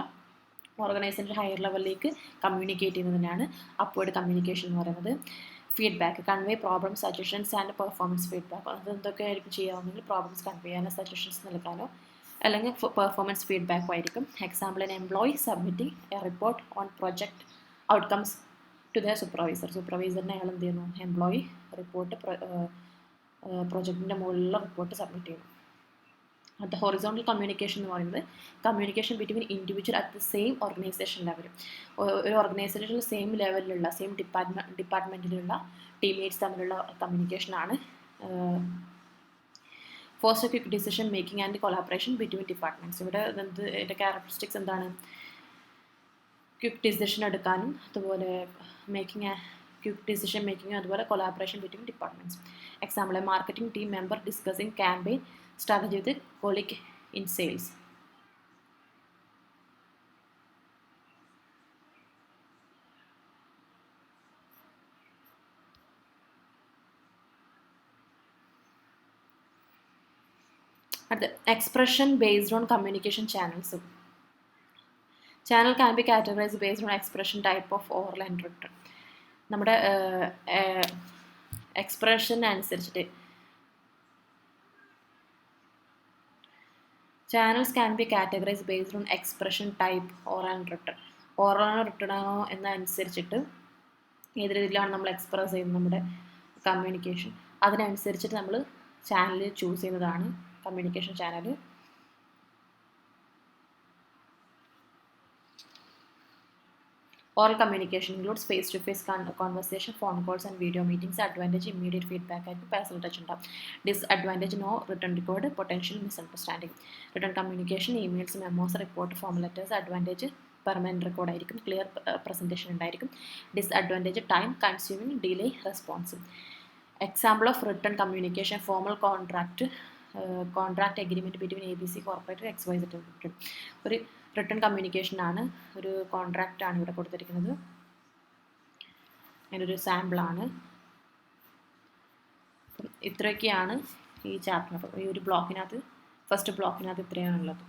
ഓർഗനൈസേഷൻ ഹയർ ലെവലിലേക്ക് കമ്മ്യൂണിക്കേറ്റ് ചെയ്യുന്നതിനാണ് അപ്വേർഡ് കമ്മ്യൂണിക്കേഷൻ എന്ന് പറയുന്നത്. Feedback, convey problems, suggestions and performance feedback. അത് എന്തൊക്കെയായിരിക്കും ചെയ്യാവുന്നെങ്കിൽ പ്രോബ്ലംസ് കൺവേ ചെയ്യാനോ സജഷൻസ് നൽകാനോ അല്ലെങ്കിൽ പെർഫോമൻസ് ഫീഡ്ബാക്കോ ആയിരിക്കും. Example, an employee submitting a report on project outcomes to the സൂപ്പർവൈസറിനെ അയാൾ എന്ത് ചെയ്യുന്നു, എംപ്ലോയി പ്രൊജക്റ്റിൻ്റെ മുകളിലുള്ള റിപ്പോർട്ട് സബ്മിറ്റ് ചെയ്യുന്നു. അടുത്ത ഹൊറിസോണ്ടൽ കമ്മ്യൂണിക്കേഷൻ എന്ന് പറയുന്നത് communication between individual at the same organization level. ഒരു ഓർഗനൈസേഷനിൽ സെയിം ഡിപ്പാർട്ട്മെൻറ്റിലുള്ള ടീംമേറ്റ്സ് തമ്മിലുള്ള കമ്മ്യൂണിക്കേഷനാണ്. Foster quick decision making and collaboration between departments. ഇവിടെ ഇതിൻ്റെ ക്യാരക്ടറിസ്റ്റിക്സ് എന്താണ്, ക്വിക്ക് ഡിസിഷൻ എടുക്കാനും അതുപോലെ ക്വിക്ക് ഡിസിഷൻ മേക്കിങ്ങും അതുപോലെ collaboration between departments. Example, marketing team member discussing campaign strategy with colleague in sales. At the expression based on communication channels. Channel can be categorized based on expression type of oral and written. നമ്മുടെ expression അനുസരിച്ചിട്ട് channels can be categorized based on expression type, oral and written. Oral ആണോ written ആണോ എന്നനുസരിച്ചിട്ട് ഏത് രീതിയിലാണ് നമ്മൾ express ചെയ്യുന്നത് നമ്മുടെ communication, അതിനനുസരിച്ചിട്ട് നമ്മൾ ചാനൽ ചൂസ് ചെയ്യുന്നതാണ് communication channel. Oral communication includes face-to-face conversation, phone calls and video meetings. Advantage, immediate feedback and personal touch. Disadvantage, no written record, potential misunderstanding. Written communication, emails, memos, report, form letters. Advantage, permanent record, clear presentation. Disadvantage, time consuming, delay, response. Example of written communication, formal contract agreement between ABC Corporate XYZ Limited. ഒരു written communication ആണ്, ഒരു contract ആണ് ഇവിടെ കൊടുത്തിരിക്കുന്നത്. അതിനൊരു സാമ്പിളാണ്. ഇത്രയൊക്കെയാണ് ഈ chapter. ഈ ഒരു ബ്ലോക്കിനകത്ത്, ഫസ്റ്റ് ബ്ലോക്കിനകത്ത് ഇത്രയാണുള്ളത്.